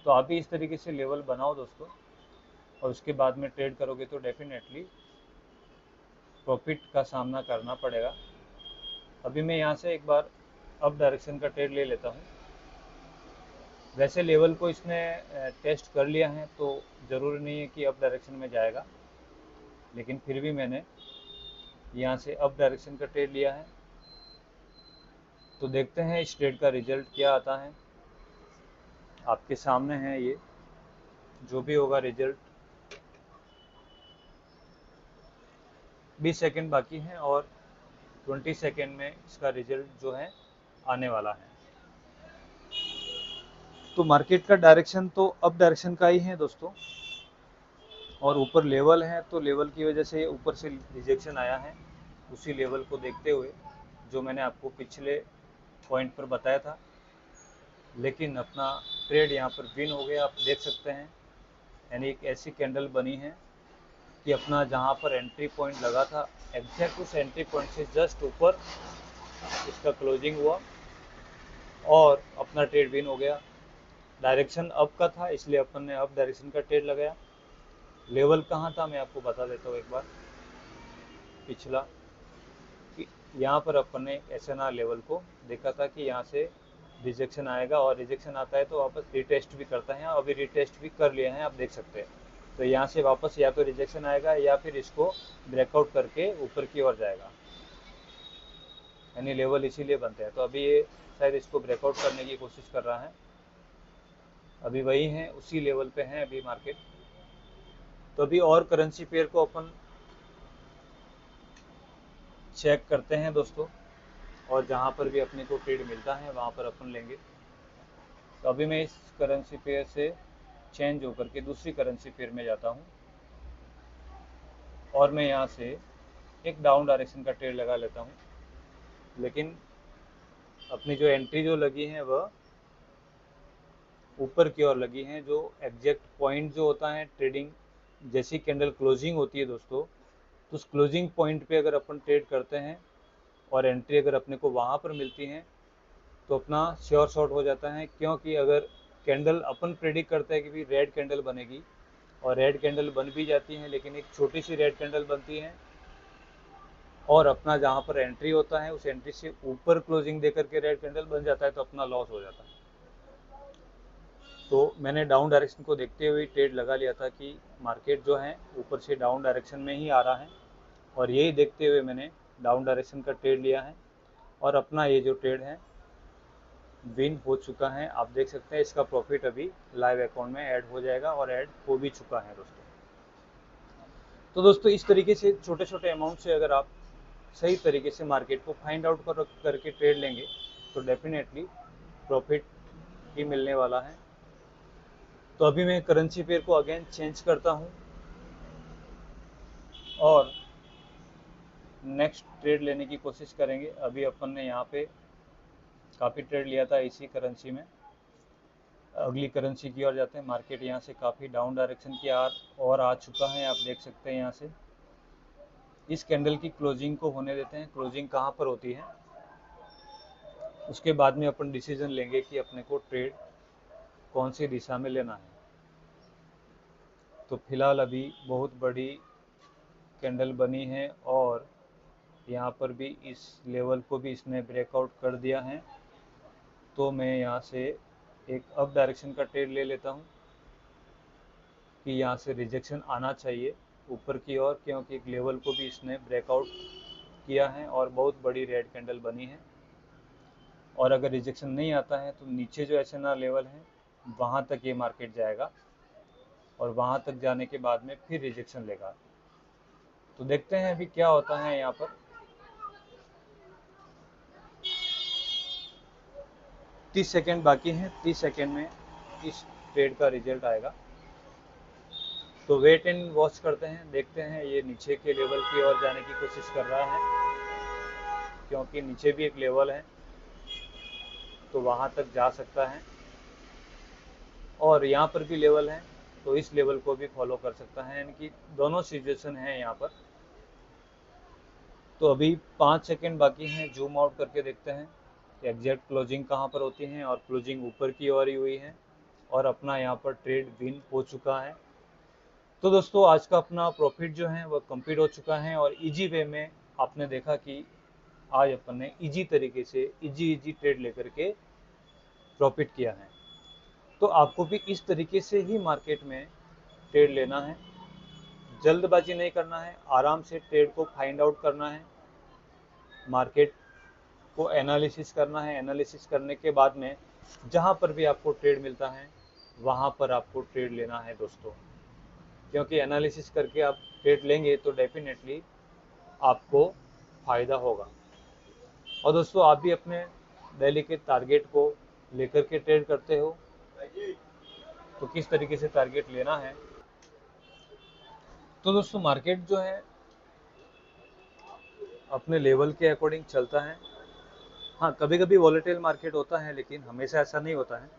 तो आप भी इस तरीके से लेवल बनाओ दोस्तों, और उसके बाद में ट्रेड करोगे तो डेफिनेटली प्रॉफिट का सामना करना पड़ेगा। अभी मैं यहाँ से एक बार अप डायरेक्शन का ट्रेड ले लेता हूँ। वैसे लेवल को इसने टेस्ट कर लिया है तो ज़रूरी नहीं है कि अप डायरेक्शन में जाएगा, लेकिन फिर भी मैंने यहाँ से अप डायरेक्शन का ट्रेड लिया है। तो देखते हैं इस ट्रेड का रिजल्ट क्या आता है। आपके सामने है ये, जो भी होगा रिजल्ट। 20 सेकंड बाकी हैं और 20 सेकंड में इसका रिजल्ट जो है आने वाला है। तो मार्केट का डायरेक्शन तो अप डायरेक्शन का ही है दोस्तों, और ऊपर लेवल है तो लेवल की वजह से ऊपर से रिजेक्शन आया है। उसी लेवल को देखते हुए जो मैंने आपको पिछले पॉइंट पर बताया था, लेकिन अपना ट्रेड यहाँ पर विन हो गया, आप देख सकते हैं। यानी एक ऐसी कैंडल बनी है कि अपना जहाँ पर एंट्री पॉइंट लगा था एग्जैक्ट उस एंट्री पॉइंट से जस्ट ऊपर इसका क्लोजिंग हुआ और अपना ट्रेड विन हो गया। डायरेक्शन अप का था इसलिए अपन ने अप डायरेक्शन का ट्रेड लगाया। लेवल कहाँ था मैं आपको बता देता हूँ एक बार। पिछला कि यहाँ पर अपन ने SNR लेवल को देखा था कि यहाँ से रिजेक्शन आएगा, और रिजेक्शन आता है तो वापस रीटेस्ट भी करता है। अभी रीटेस्ट भी कर लिए हैं, आप देख सकते हैं। तो यहाँ से वापस या तो रिजेक्शन आएगा या फिर इसको ब्रेकआउट करके ऊपर की ओर जाएगा, यानी लेवल इसीलिए बनते हैं। तो अभी ये शायद इसको ब्रेकआउट करने की कोशिश कर रहा है। अभी वही है, उसी लेवल पे है अभी मार्केट। तो अभी और करेंसी पेयर को अपन चेक करते हैं दोस्तों, और जहाँ पर भी अपने को ट्रेड मिलता है वहाँ पर अपन लेंगे। तो अभी मैं इस करेंसी पेयर से चेंज होकर के दूसरी करेंसी पेयर में जाता हूँ, और मैं यहाँ से एक डाउन डायरेक्शन का ट्रेड लगा लेता हूँ। लेकिन अपनी जो एंट्री जो लगी है वह ऊपर की ओर लगी है। जो एग्जैक्ट पॉइंट जो होता है ट्रेडिंग, जैसी कैंडल क्लोजिंग होती है दोस्तों, तो उस क्लोजिंग पॉइंट पे अगर अपन ट्रेड करते हैं और एंट्री अगर अपने को वहाँ पर मिलती है तो अपना श्योर शॉट हो जाता है। क्योंकि अगर कैंडल अपन प्रेडिक्ट करते हैं कि भी रेड कैंडल बनेगी, और रेड कैंडल बन भी जाती है, लेकिन एक छोटी सी रेड कैंडल बनती है, और अपना जहाँ पर एंट्री होता है उस एंट्री से ऊपर क्लोजिंग देकर के रेड कैंडल बन जाता है, तो अपना लॉस हो जाता है। तो मैंने डाउन डायरेक्शन को देखते हुए ट्रेड लगा लिया था कि मार्केट जो है ऊपर से डाउन डायरेक्शन में ही आ रहा है, और यही देखते हुए मैंने डाउन डायरेक्शन का ट्रेड लिया है, और अपना ये जो ट्रेड है विन हो चुका है। आप देख सकते हैं इसका प्रॉफिट अभी लाइव अकाउंट में ऐड हो जाएगा, और ऐड हो भी चुका है दोस्तों। तो दोस्तों इस तरीके से छोटे छोटे अमाउंट से अगर आप सही तरीके से मार्केट को फाइंड आउट करके ट्रेड लेंगे तो डेफिनेटली प्रॉफिट ही मिलने वाला है। तो अभी मैं करेंसी पेयर को अगेन चेंज करता हूँ, और नेक्स्ट ट्रेड लेने की कोशिश करेंगे। अभी अपन ने यहाँ पे काफ़ी ट्रेड लिया था इसी करेंसी में। अगली करेंसी की ओर जाते हैं। मार्केट यहाँ से काफ़ी डाउन डायरेक्शन की और आ चुका है, आप देख सकते हैं। यहाँ से इस कैंडल की क्लोजिंग को होने देते हैं। क्लोजिंग कहाँ पर होती है उसके बाद में अपन डिसीजन लेंगे कि अपने को ट्रेड कौन सी दिशा में लेना है। तो फिलहाल अभी बहुत बड़ी कैंडल बनी है, और यहाँ पर भी इस लेवल को भी इसने ब्रेकआउट कर दिया है। तो मैं यहाँ से एक अप डायरेक्शन का ट्रेड ले लेता हूँ कि यहाँ से रिजेक्शन आना चाहिए ऊपर की ओर, क्योंकि एक लेवल को भी इसने ब्रेकआउट किया है और बहुत बड़ी रेड कैंडल बनी है। और अगर रिजेक्शन नहीं आता है तो नीचे जो SNR लेवल है वहाँ तक ये मार्केट जाएगा, और वहाँ तक जाने के बाद में फिर रिजेक्शन लेगा। तो देखते हैं अभी क्या होता है। यहाँ पर 30 सेकेंड बाकी हैं। 30 सेकेंड में इस ट्रेड का रिजल्ट आएगा। तो वेट एंड वॉच करते हैं, देखते हैं ये नीचे के लेवल की ओर जाने की कोशिश कर रहा है, क्योंकि नीचे भी एक लेवल है तो वहाँ तक जा सकता है, और यहाँ पर भी लेवल है तो इस लेवल को भी फॉलो कर सकता है। यानी कि दोनों सिचुएशन है यहाँ पर। तो अभी 5 सेकेंड बाकी हैं। जूम आउट करके देखते हैं कि एग्जैक्ट क्लोजिंग कहाँ पर होती है, और क्लोजिंग ऊपर की ओर ही हुई है, और अपना यहाँ पर ट्रेड विन हो चुका है। तो दोस्तों आज का अपना प्रॉफिट जो है वह कंप्लीट हो चुका है, और इजी वे में आपने देखा कि आज अपन ने इजी तरीके से इजी ट्रेड लेकर के प्रॉफिट किया है। तो आपको भी इस तरीके से ही मार्केट में ट्रेड लेना है। जल्दबाजी नहीं करना है, आराम से ट्रेड को फाइंड आउट करना है, मार्केट को एनालिसिस करना है। एनालिसिस करने के बाद में जहाँ पर भी आपको ट्रेड मिलता है वहाँ पर आपको ट्रेड लेना है दोस्तों, क्योंकि एनालिसिस करके आप ट्रेड लेंगे तो डेफिनेटली आपको फ़ायदा होगा। और दोस्तों आप भी अपने डेली के टारगेट को लेकर के ट्रेड करते हो, तो किस तरीके से टारगेट लेना है। तो दोस्तों मार्केट जो है अपने लेवल के अकॉर्डिंग चलता है। हाँ, कभी कभी वॉलेटाइल मार्केट होता है, लेकिन हमेशा ऐसा नहीं होता है।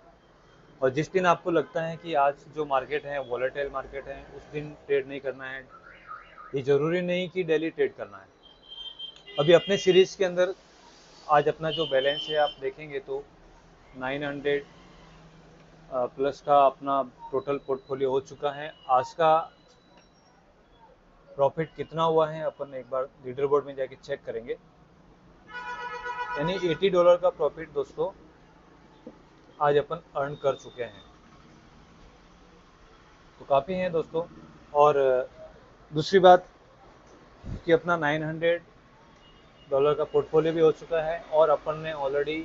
और जिस दिन आपको लगता है कि आज जो मार्केट है वॉलेटाइल मार्केट है, उस दिन ट्रेड नहीं करना है। ये ज़रूरी नहीं कि डेली ट्रेड करना है। अभी अपने सीरीज़ के अंदर आज अपना जो बैलेंस है आप देखेंगे तो 900 प्लस का अपना टोटल पोर्टफोलियो हो चुका है। आज का प्रॉफिट कितना हुआ है अपन एक बार लीडर बोर्ड में जाके चेक करेंगे। यानी $80 का प्रॉफिट दोस्तों आज अपन अर्न कर चुके हैं, तो काफ़ी हैं दोस्तों। और दूसरी बात कि अपना $900 का पोर्टफोलियो भी हो चुका है और अपन ने ऑलरेडी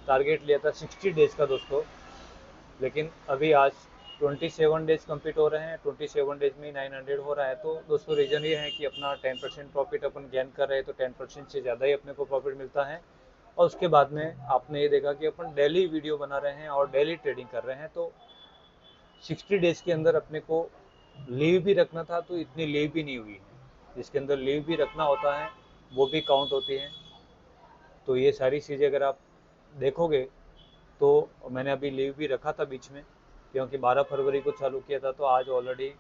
टारगेट लिया था 60 डेज़ का दोस्तों, लेकिन अभी आज 27 डेज़ कंप्लीट हो रहे हैं, 27 डेज़ में 900 हो रहा है। तो दोस्तों रीज़न ये है कि अपना 10% प्रॉफिट अपन गेन कर रहे हैं, तो 10% से ज़्यादा ही अपने को प्रॉफिट मिलता है। और उसके बाद में आपने ये देखा कि अपन डेली वीडियो बना रहे हैं और डेली ट्रेडिंग कर रहे हैं, तो 60 डेज़ के अंदर अपने को लीव भी रखना था, तो इतनी लीव भी नहीं हुई है। जिसके अंदर लीव भी रखना होता है वो भी काउंट होती है। तो ये सारी चीज़ें अगर आप देखोगे तो मैंने अभी लीव भी रखा था बीच में, क्योंकि 12 फरवरी को चालू किया था, तो आज ऑलरेडी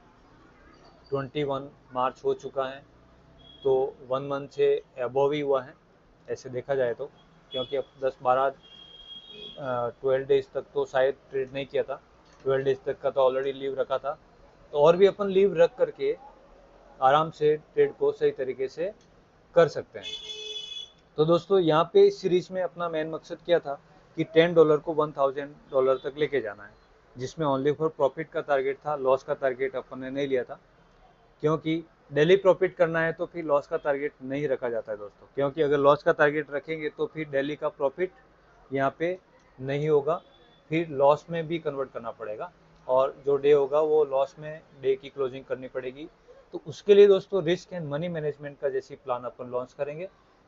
21 मार्च हो चुका है, तो 1 मंथ से अबव ही हुआ है ऐसे देखा जाए तो। क्योंकि अब 12 डेज़ तक तो शायद ट्रेड नहीं किया था, 12 डेज़ तक का तो ऑलरेडी लीव रखा था, तो और भी अपन लीव रख करके आराम से ट्रेड को सही तरीके से कर सकते हैं। तो दोस्तों यहाँ पे इस सीरीज में अपना मेन मकसद क्या था कि $10 को $1000 तक लेके जाना है, जिसमें ओनली फॉर प्रॉफिट का टारगेट था, लॉस का टारगेट अपन ने नहीं लिया था। क्योंकि डेली प्रॉफिट करना है तो फिर लॉस का टारगेट नहीं रखा जाता है दोस्तों, क्योंकि अगर लॉस का टारगेट रखेंगे तो फिर डेली का प्रॉफिट यहाँ पे नहीं होगा, फिर लॉस में भी कन्वर्ट करना पड़ेगा, और जो डे होगा वो लॉस में डे की क्लोजिंग करनी पड़ेगी। तो उसके लिए दोस्तों रिस्क एंड मनी मैनेजमेंट का जैसी प्लान अपन लॉन्च करेंगे,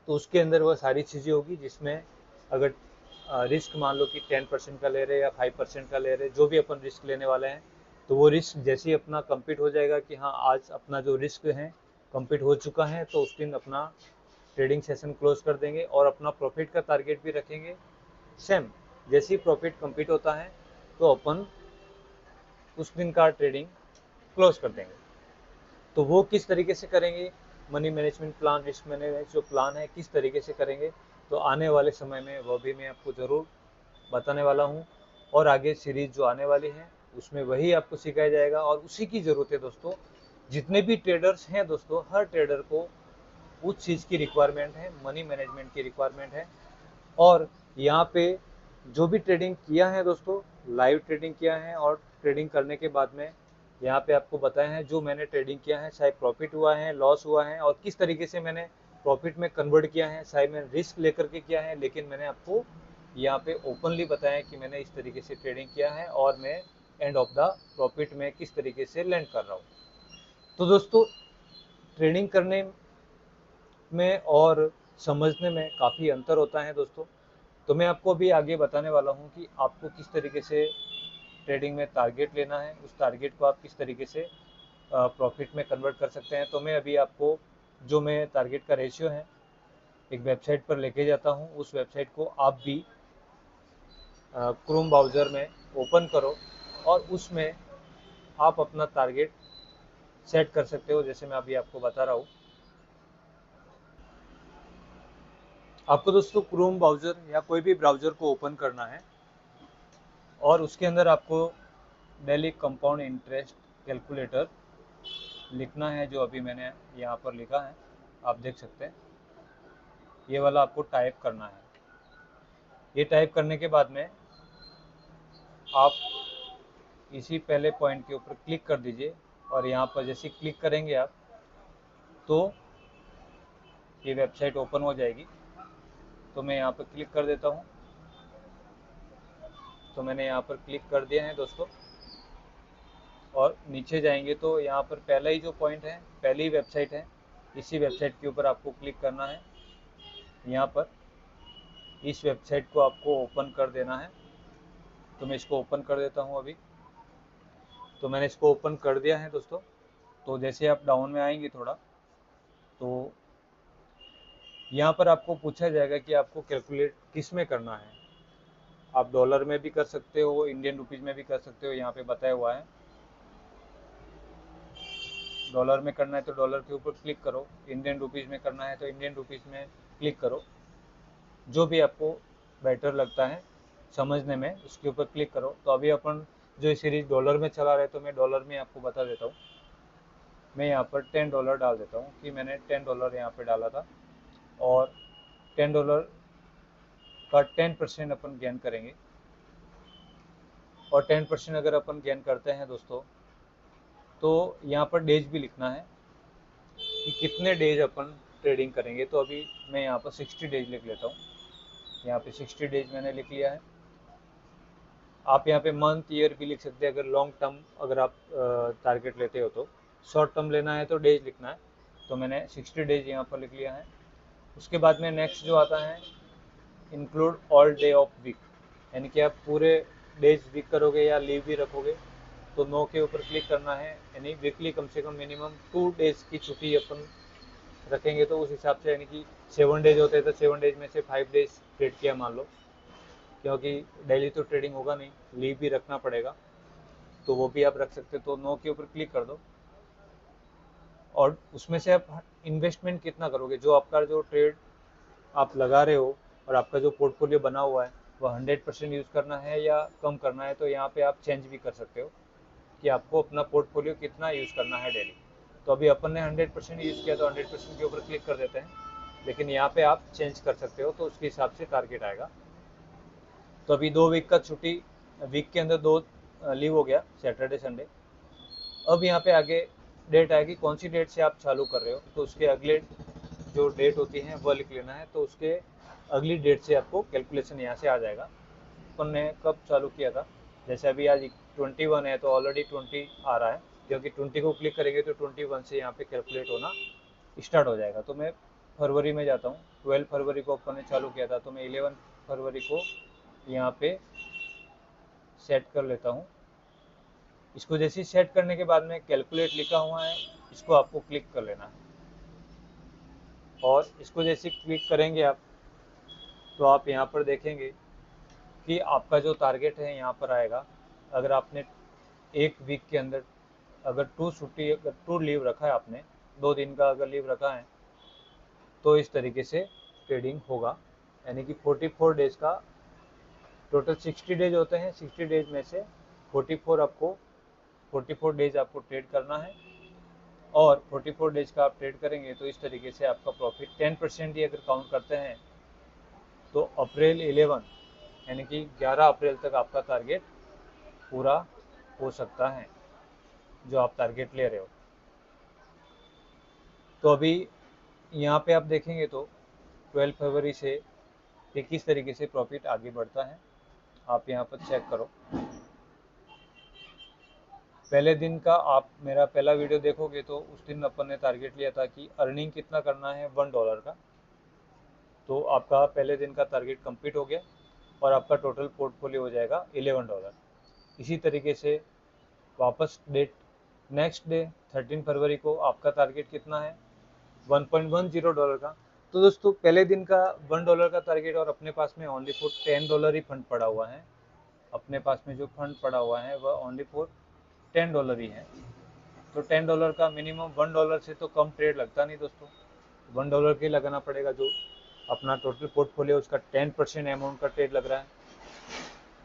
तो उसके अंदर वह सारी चीज़ें होगी, जिसमें अगर रिस्क मान लो कि 10% का ले रहे या 5% का ले रहे, जो भी अपन रिस्क लेने वाले हैं, तो वो रिस्क जैसे ही अपना कंप्लीट हो जाएगा कि हाँ आज अपना जो रिस्क है कंप्लीट हो चुका है, तो उस दिन अपना ट्रेडिंग सेशन क्लोज कर देंगे और अपना प्रॉफिट का टारगेट भी रखेंगे सेम। जैसे ही प्रॉफिट कंप्लीट होता है तो अपन उस दिन का ट्रेडिंग क्लोज कर देंगे। तो वो किस तरीके से करेंगे, money management plan, risk management जो प्लान है किस तरीके से करेंगे, तो आने वाले समय में वो भी मैं आपको ज़रूर बताने वाला हूँ। और आगे सीरीज जो आने वाली है उसमें वही आपको सिखाया जाएगा, और उसी की ज़रूरत है दोस्तों। जितने भी ट्रेडर्स हैं दोस्तों, हर ट्रेडर को उस चीज़ की रिक्वायरमेंट है, मनी मैनेजमेंट की रिक्वायरमेंट है। और यहाँ पे जो भी ट्रेडिंग किया है दोस्तों, लाइव ट्रेडिंग किया है, और ट्रेडिंग करने के बाद में यहाँ पे आपको बताया है जो मैंने ट्रेडिंग किया है, चाहे प्रॉफिट हुआ है, लॉस हुआ है, और किस तरीके से मैंने प्रॉफिट में कन्वर्ट किया है, चाहे मैं रिस्क लेकर के किया है, लेकिन मैंने आपको यहाँ पे ओपनली बताया कि मैंने इस तरीके से ट्रेडिंग किया है और मैं एंड ऑफ द प्रॉफिट में किस तरीके से लैंड कर रहा हूँ। तो दोस्तों ट्रेडिंग करने में और समझने में काफ़ी अंतर होता है दोस्तों। तो मैं आपको अभी आगे बताने वाला हूँ कि आपको किस तरीके से ट्रेडिंग में टारगेट लेना है, उस टारगेट को आप किस तरीके से प्रॉफिट में कन्वर्ट कर सकते हैं। तो मैं अभी आपको जो मैं टारगेट का रेशियो है एक वेबसाइट पर लेके जाता हूँ, उस वेबसाइट को आप भी क्रोम ब्राउज़र में ओपन करो और उसमें आप अपना टारगेट सेट कर सकते हो, जैसे मैं अभी आपको बता रहा हूँ। आपको दोस्तों क्रोम ब्राउज़र या कोई भी ब्राउज़र को ओपन करना है और उसके अंदर आपको डेली कंपाउंड इंटरेस्ट कैलकुलेटर लिखना है, जो अभी मैंने यहाँ पर लिखा है, आप देख सकते हैं। ये वाला आपको टाइप करना है। ये टाइप करने के बाद में आप इसी पहले पॉइंट के ऊपर क्लिक कर दीजिए, और यहाँ पर जैसे क्लिक करेंगे आप तो ये वेबसाइट ओपन हो जाएगी। तो मैं यहाँ पर क्लिक कर देता हूँ। तो मैंने यहाँ पर क्लिक कर दिया है दोस्तों, और नीचे जाएंगे तो यहाँ पर पहला ही जो पॉइंट है, पहली वेबसाइट है, इसी वेबसाइट के ऊपर आपको क्लिक करना है। यहाँ पर इस वेबसाइट को आपको ओपन कर देना है। तो मैं इसको ओपन कर देता हूँ अभी। तो मैंने इसको ओपन कर दिया है दोस्तों। तो जैसे आप डाउन में आएंगे थोड़ा, तो यहाँ पर आपको पूछा जाएगा कि आपको कैलकुलेट किस में करना है। आप डॉलर में भी कर सकते हो, इंडियन रुपीज़ में भी कर सकते हो, यहाँ पे बताया हुआ है। डॉलर में करना है तो डॉलर के ऊपर क्लिक करो, इंडियन रुपीज़ में करना है तो इंडियन रुपीज़ में क्लिक करो, जो भी आपको बेटर लगता है समझने में उसके ऊपर क्लिक करो। तो अभी अपन जो सीरीज डॉलर में चला रहे, तो मैं डॉलर में आपको बता देता हूँ। मैं यहाँ पर $10 डाल देता हूँ कि मैंने $10 यहाँ पे डाला था, और $10 का 10% अपन गेन करेंगे। और 10% अगर अपन गेन करते हैं दोस्तों, तो यहाँ पर डेज भी लिखना है कि कितने डेज अपन ट्रेडिंग करेंगे। तो अभी मैं यहाँ पर 60 डेज लिख लेता हूँ। यहाँ पे 60 डेज मैंने लिख लिया है। आप यहाँ पे मंथ ईयर भी लिख सकते हैं अगर लॉन्ग टर्म अगर आप टारगेट लेते हो। तो शॉर्ट टर्म लेना है तो डेज लिखना है। तो मैंने 60 डेज यहाँ पर लिख लिया है। उसके बाद में नेक्स्ट जो आता है, include all day of week, यानी कि आप पूरे डेज वीक करोगे या लीव भी रखोगे। तो नो के ऊपर क्लिक करना है, यानी वीकली कम से कम मिनिमम 2 डेज की छुट्टी अपन रखेंगे। तो उस हिसाब से, यानी कि 7 डेज होते हैं तो 7 डेज में से 5 डेज ट्रेड किया मान लो, क्योंकि डेली तो ट्रेडिंग होगा नहीं, लीव भी रखना पड़ेगा, तो वो भी आप रख सकते हो। तो नो के ऊपर क्लिक कर दो, और उसमें से आप इन्वेस्टमेंट कितना करोगे, जो आपका जो ट्रेड आप लगा रहे हो और आपका जो पोर्टफोलियो बना हुआ है वह 100% यूज़ करना है या कम करना है। तो यहाँ पे आप चेंज भी कर सकते हो कि आपको अपना पोर्टफोलियो कितना यूज़ करना है डेली। तो अभी अपन ने 100% यूज़ किया तो 100% के ऊपर क्लिक कर देते हैं, लेकिन यहाँ पे आप चेंज कर सकते हो, तो उसके हिसाब से टारगेट आएगा। तो अभी 2 वीक का छुट्टी, वीक के अंदर 2 लीव हो गया, सैटरडे संडे। अब यहाँ पे आगे डेट आएगी, कौन सी डेट से आप चालू कर रहे हो, तो उसके अगले जो डेट होती है वह लिख लेना है। तो उसके अगली डेट से आपको कैलकुलेशन यहाँ से आ जाएगा अपन ने कब चालू किया था। जैसे अभी आज 21 है तो ऑलरेडी 20 आ रहा है, क्योंकि 20 को क्लिक करेंगे तो 21 से यहाँ पे कैलकुलेट होना स्टार्ट हो जाएगा। तो मैं फरवरी में जाता हूँ, 12 फरवरी को अपन ने चालू किया था, तो मैं 11 फरवरी को यहाँ पे सेट कर लेता हूँ। इसको जैसे सेट करने के बाद में कैलकुलेट लिखा हुआ है, इसको आपको क्लिक कर लेना है। और इसको जैसे क्लिक करेंगे आप, तो आप यहाँ पर देखेंगे कि आपका जो टारगेट है यहाँ पर आएगा। अगर आपने एक वीक के अंदर अगर 2 छुट्टी, अगर 2 लीव रखा है आपने, 2 दिन का अगर लीव रखा है, तो इस तरीके से ट्रेडिंग होगा। यानी कि 44 डेज का टोटल 60 डेज होते हैं, 60 डेज में से 44 डेज आपको ट्रेड करना है। और 44 डेज का आप ट्रेड करेंगे तो इस तरीके से आपका प्रॉफिट 10% ही अगर काउंट करते हैं तो अप्रैल 11 यानी कि 11 अप्रैल तक आपका टारगेट पूरा हो सकता है, जो आप टारगेट ले रहे हो। तो अभी यहाँ पे आप देखेंगे तो 12 फरवरी से ये किस तरीके से प्रॉफिट आगे बढ़ता है, आप यहाँ पर चेक करो। पहले दिन का आप मेरा पहला वीडियो देखोगे तो उस दिन अपन ने टारगेट लिया था कि अर्निंग कितना करना है $1 का। तो आपका पहले दिन का टारगेट कंप्लीट हो गया और आपका टोटल पोर्टफोलियो हो जाएगा $11। इसी तरीके से वापस डेट नेक्स्ट डे 13 फरवरी को आपका टारगेट कितना है, $1.10 का। तो दोस्तों पहले दिन का $1 का टारगेट और अपने पास में ओनली फॉर $10 ही फंड पड़ा हुआ है। अपने पास में जो फंड पड़ा हुआ है वह ओनली फॉर $10 ही है। तो $10 का मिनिमम $1 से तो कम ट्रेड लगता नहीं दोस्तों, $1 के लगाना पड़ेगा। जो अपना टोटल पोर्टफोलियो उसका 10% अमाउंट का ट्रेड लग रहा है,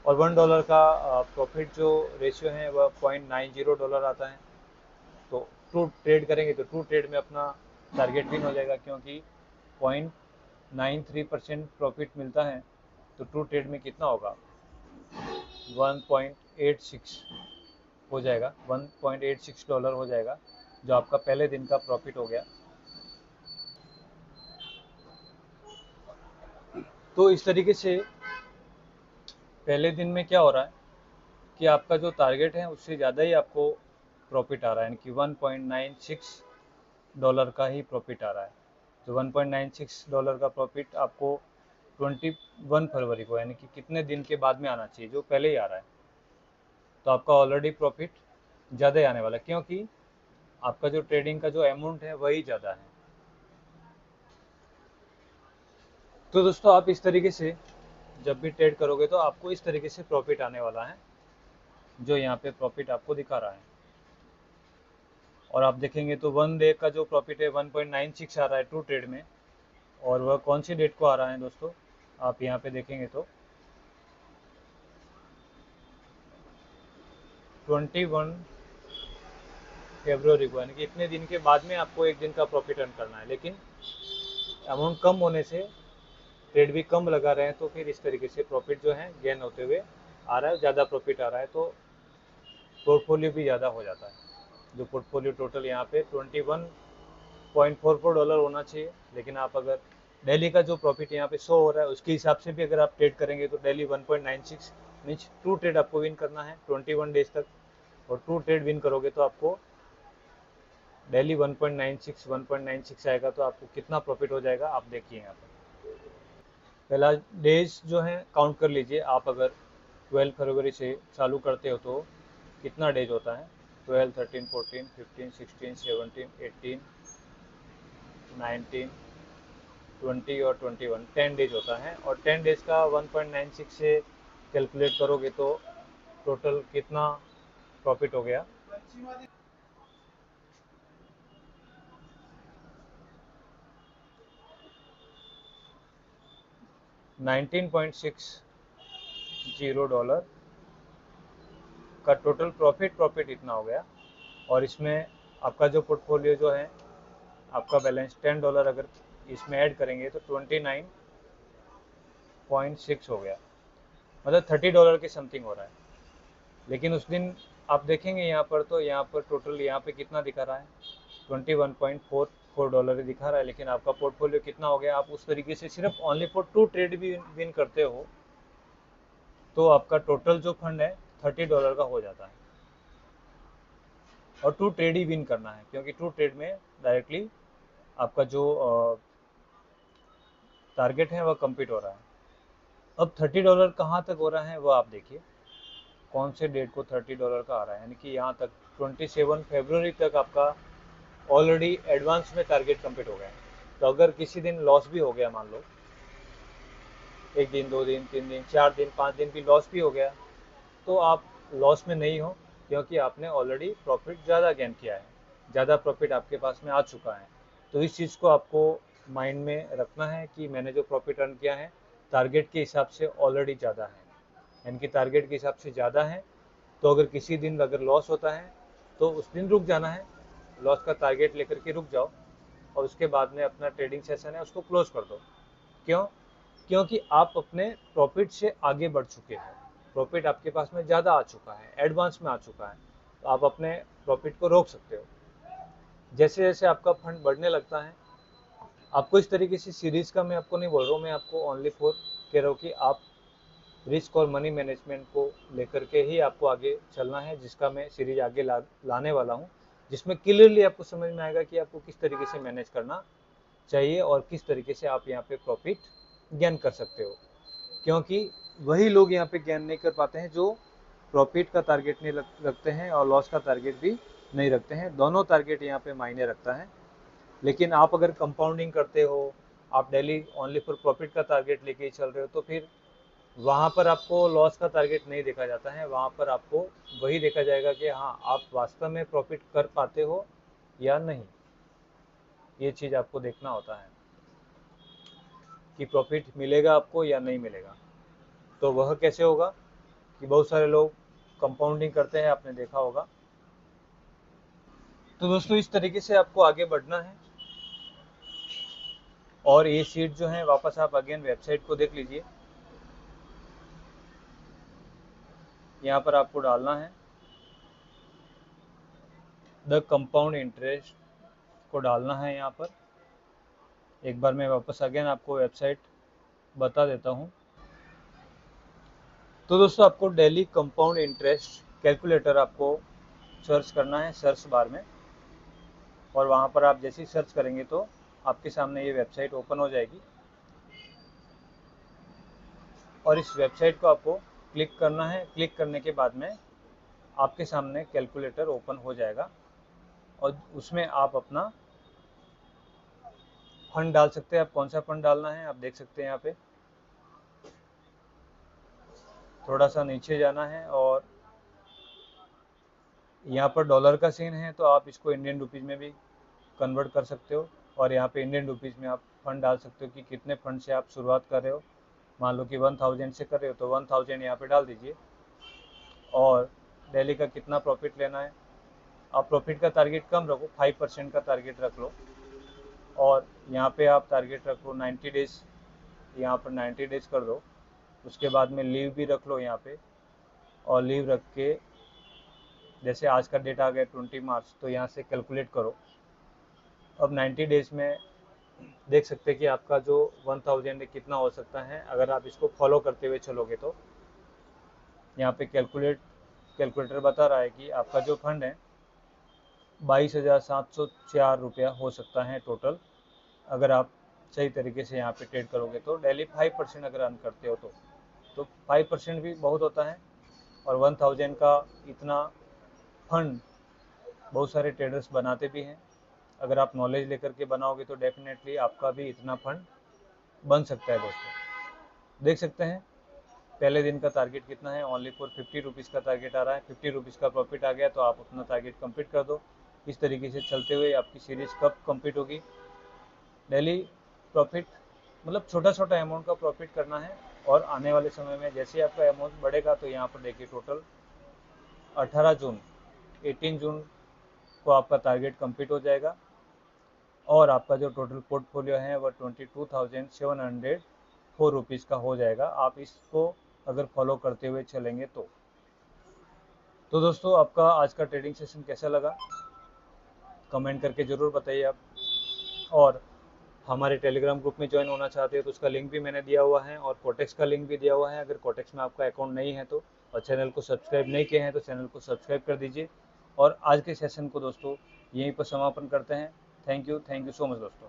और $1 का प्रॉफिट जो रेशियो है वह $0.90 आता है। तो 2 ट्रेड करेंगे तो 2 ट्रेड में अपना टारगेट विन हो जाएगा, क्योंकि 0.93% प्रॉफिट मिलता है। तो 2 ट्रेड में कितना होगा, 1.86 हो जाएगा, $1.86 हो जाएगा, जो आपका पहले दिन का प्रॉफिट हो गया। तो इस तरीके से पहले दिन में क्या हो रहा है कि आपका जो टारगेट है उससे ज़्यादा ही आपको प्रॉफिट आ रहा है, यानी कि $1.96 का ही प्रॉफिट आ रहा है। तो $1.96 का प्रॉफिट आपको 21 फरवरी को, यानी कि कितने दिन के बाद में आना चाहिए, जो पहले ही आ रहा है। तो आपका ऑलरेडी प्रॉफिट ज़्यादा ही आने वाला है, क्योंकि आपका जो ट्रेडिंग का जो अमाउंट है वही ज़्यादा है। तो दोस्तों आप इस तरीके से जब भी ट्रेड करोगे तो आपको इस तरीके से प्रॉफिट आने वाला है, जो यहाँ पे प्रॉफिट आपको दिखा रहा है। और आप देखेंगे तो 1 डे का जो प्रॉफिट है 1.96 आ रहा है 2 ट्रेड में। और वह कौन सी डेट को आ रहा है दोस्तों, आप यहाँ पे देखेंगे तो 21 फरवरी को, यानी कि इतने दिन के बाद में आपको एक दिन का प्रॉफिट अर्न करना है। लेकिन अमाउंट कम होने से, ट्रेड भी कम लगा रहे हैं, तो फिर इस तरीके से प्रॉफिट जो है गेन होते हुए आ रहा है, ज़्यादा प्रॉफिट आ रहा है, तो पोर्टफोलियो भी ज़्यादा हो जाता है। जो पोर्टफोलियो टोटल यहाँ पे $21.44 होना चाहिए, लेकिन आप अगर डेली का जो प्रॉफिट यहाँ पे शो हो रहा है उसके हिसाब से भी अगर आप ट्रेड करेंगे तो डेली 1.96 मीन्स 2 ट्रेड आपको विन करना है 21 डेज तक, और 2 ट्रेड विन करोगे तो आपको डेली 1.96 आएगा, तो आपको कितना प्रॉफिट हो जाएगा आप देखिए यहाँ पर। पहला डेज जो है काउंट कर लीजिए, आप अगर 12 फरवरी से चालू करते हो तो कितना डेज होता है, 12, 13, 14, 15, 16, 17, 18, 19, 20 और 21, 10 डेज होता है। और 10 डेज का 1.96 से कैलकुलेट करोगे तो टोटल कितना प्रॉफिट हो गया, 19.60 डॉलर का टोटल प्रॉफिट इतना हो गया। और इसमें आपका जो पोर्टफोलियो जो है, आपका बैलेंस $10 अगर इसमें ऐड करेंगे तो 29.6 हो गया, मतलब $30 के समथिंग हो रहा है। लेकिन उस दिन आप देखेंगे यहाँ पर, तो यहाँ पर टोटल यहाँ पे कितना दिखा रहा है, $21.44 ही दिखा रहा है, लेकिन आपका पोर्टफोलियो कितना हो गया। आप उस तरीके से सिर्फ ओनली फॉर 2 ट्रेड भी विन करते हो तो आपका टोटल जो फंड है $30 का हो जाता है। और 2 ट्रेड ही विन करना है, क्योंकि 2 ट्रेड में डायरेक्टली आपका जो टारगेट है वह कंप्लीट हो रहा है। अब $30 कहाँ तक हो रहा है वो आप देखिए, कौन से डेट को $30 का आ रहा है, यानी कि यहाँ तक 27 फरवरी तक आपका ऑलरेडी एडवांस में टारगेट कंप्लीट हो गया है। तो अगर किसी दिन लॉस भी हो गया, मान लो 1 दिन, 2 दिन, 3 दिन, 4 दिन, 5 दिन भी लॉस भी हो गया, तो आप लॉस में नहीं हो, क्योंकि आपने ऑलरेडी प्रॉफिट ज़्यादा गेन किया है, ज़्यादा प्रॉफिट आपके पास में आ चुका है। तो इस चीज़ को आपको माइंड में रखना है कि मैंने जो प्रॉफिट अर्न किया है टारगेट के हिसाब से ऑलरेडी ज़्यादा है, यानी कि टारगेट के हिसाब से ज़्यादा है। तो अगर किसी दिन अगर लॉस होता है तो उस दिन रुक जाना है, लॉस का टारगेट लेकर के रुक जाओ, और उसके बाद में अपना ट्रेडिंग सेशन है उसको क्लोज कर दो। क्यों? क्योंकि आप अपने प्रॉफिट से आगे बढ़ चुके हैं, प्रॉफिट आपके पास में ज़्यादा आ चुका है, एडवांस में आ चुका है, तो आप अपने प्रॉफिट को रोक सकते हो। जैसे जैसे आपका फंड बढ़ने लगता है, आपको इस तरीके से सीरीज का मैं आपको नहीं बोल रहा हूँ, मैं आपको ओनली फॉर कह रहा हूँ कि आप रिस्क और मनी मैनेजमेंट को लेकर के ही आपको आगे चलना है, जिसका मैं सीरीज आगे लाने वाला हूँ, जिसमें क्लियरली आपको समझ में आएगा कि आपको किस तरीके से मैनेज करना चाहिए और किस तरीके से आप यहाँ पे प्रॉफिट गेन कर सकते हो। क्योंकि वही लोग यहाँ पे गेन नहीं कर पाते हैं जो प्रॉफिट का टारगेट नहीं रखते हैं और लॉस का टारगेट भी नहीं रखते हैं, दोनों टारगेट यहाँ पे मायने रखता है। लेकिन आप अगर कंपाउंडिंग करते हो, आप डेली ओनली फॉर प्रॉफिट का टारगेट लेके ही चल रहे हो, तो फिर वहाँ पर आपको लॉस का टारगेट नहीं देखा जाता है, वहाँ पर आपको वही देखा जाएगा कि हाँ आप वास्तव में प्रॉफिट कर पाते हो या नहीं। ये चीज़ आपको देखना होता है कि प्रॉफिट मिलेगा आपको या नहीं मिलेगा। तो वह कैसे होगा कि बहुत सारे लोग कंपाउंडिंग करते हैं, आपने देखा होगा। तो दोस्तों इस तरीके से आपको आगे बढ़ना है। और ये शीट जो है वापस आप अगेन वेबसाइट को देख लीजिए, यहाँ पर आपको डालना है द कंपाउंड इंटरेस्ट को डालना है यहाँ पर। एक बार मैं वापस अगेन आपको वेबसाइट बता देता हूँ। तो दोस्तों आपको डेली कंपाउंड इंटरेस्ट कैलकुलेटर आपको सर्च करना है सर्च बार में, और वहाँ पर आप जैसे ही सर्च करेंगे तो आपके सामने ये वेबसाइट ओपन हो जाएगी, और इस वेबसाइट को आपको क्लिक करना है। क्लिक करने के बाद में आपके सामने कैलकुलेटर ओपन हो जाएगा, और उसमें आप अपना फंड डाल सकते हैं। आप कौन सा फंड डालना है आप देख सकते हैं, यहाँ पे थोड़ा सा नीचे जाना है, और यहाँ पर डॉलर का सीन है, तो आप इसको इंडियन रुपीज़ में भी कन्वर्ट कर सकते हो, और यहाँ पे इंडियन रुपीज़ में आप फंड डाल सकते हो कि कितने फंड से आप शुरुआत कर रहे हो। मान लो कि 1000 से कर रहे हो तो 1000 यहाँ पे डाल दीजिए, और डेली का कितना प्रॉफिट लेना है आप प्रॉफिट का टारगेट कम रखो, 5% का टारगेट रख लो। और यहाँ पे आप टारगेट रख लो 90 डेज, यहाँ पर 90 डेज कर दो। उसके बाद में लीव भी रख लो यहाँ पे, और लीव रख के जैसे आज का डेट आ गया 20 मार्च, तो यहाँ से कैलकुलेट करो। अब 90 डेज में देख सकते हैं कि आपका जो 1000 कितना हो सकता है अगर आप इसको फॉलो करते हुए चलोगे। तो यहाँ पे कैलकुलेटर बता रहा है कि आपका जो फंड है 22,704 रुपया हो सकता है टोटल, अगर आप सही तरीके से यहाँ पे ट्रेड करोगे तो। डेली 5% अगर अर्न करते हो तो 5% भी बहुत होता है। और 1000 का इतना फंड बहुत सारे ट्रेडर्स बनाते भी हैं। अगर आप नॉलेज लेकर के बनाओगे तो डेफिनेटली आपका भी इतना फंड बन सकता है दोस्तों। देख सकते हैं पहले दिन का टारगेट कितना है, ओनली फॉर 50 रुपीज़ का टारगेट आ रहा है। 50 रुपीज़ का प्रॉफिट आ गया तो आप अपना टारगेट कंप्लीट कर दो। इस तरीके से चलते हुए आपकी सीरीज़ कब कंप्लीट होगी। डेली प्रॉफिट मतलब छोटा छोटा अमाउंट का प्रॉफिट करना है। और आने वाले समय में जैसे आपका अमाउंट बढ़ेगा तो यहाँ पर देखिए टोटल 18 जून को आपका टारगेट कंप्लीट हो जाएगा। और आपका जो टोटल पोर्टफोलियो है वह 22,704 रुपीज़ का हो जाएगा, आप इसको अगर फॉलो करते हुए चलेंगे तो। दोस्तों आपका आज का ट्रेडिंग सेशन कैसा लगा कमेंट करके ज़रूर बताइए आप। और हमारे टेलीग्राम ग्रुप में ज्वाइन होना चाहते हो तो उसका लिंक भी मैंने दिया हुआ है, और कोटेक्स का लिंक भी दिया हुआ है। अगर कोटेक्स में आपका अकाउंट नहीं है तो, और चैनल को सब्सक्राइब नहीं किए हैं तो चैनल को सब्सक्राइब कर दीजिए। और आज के सेशन को दोस्तों यहीं पर समापन करते हैं। थैंक यू सो मच दोस्तों।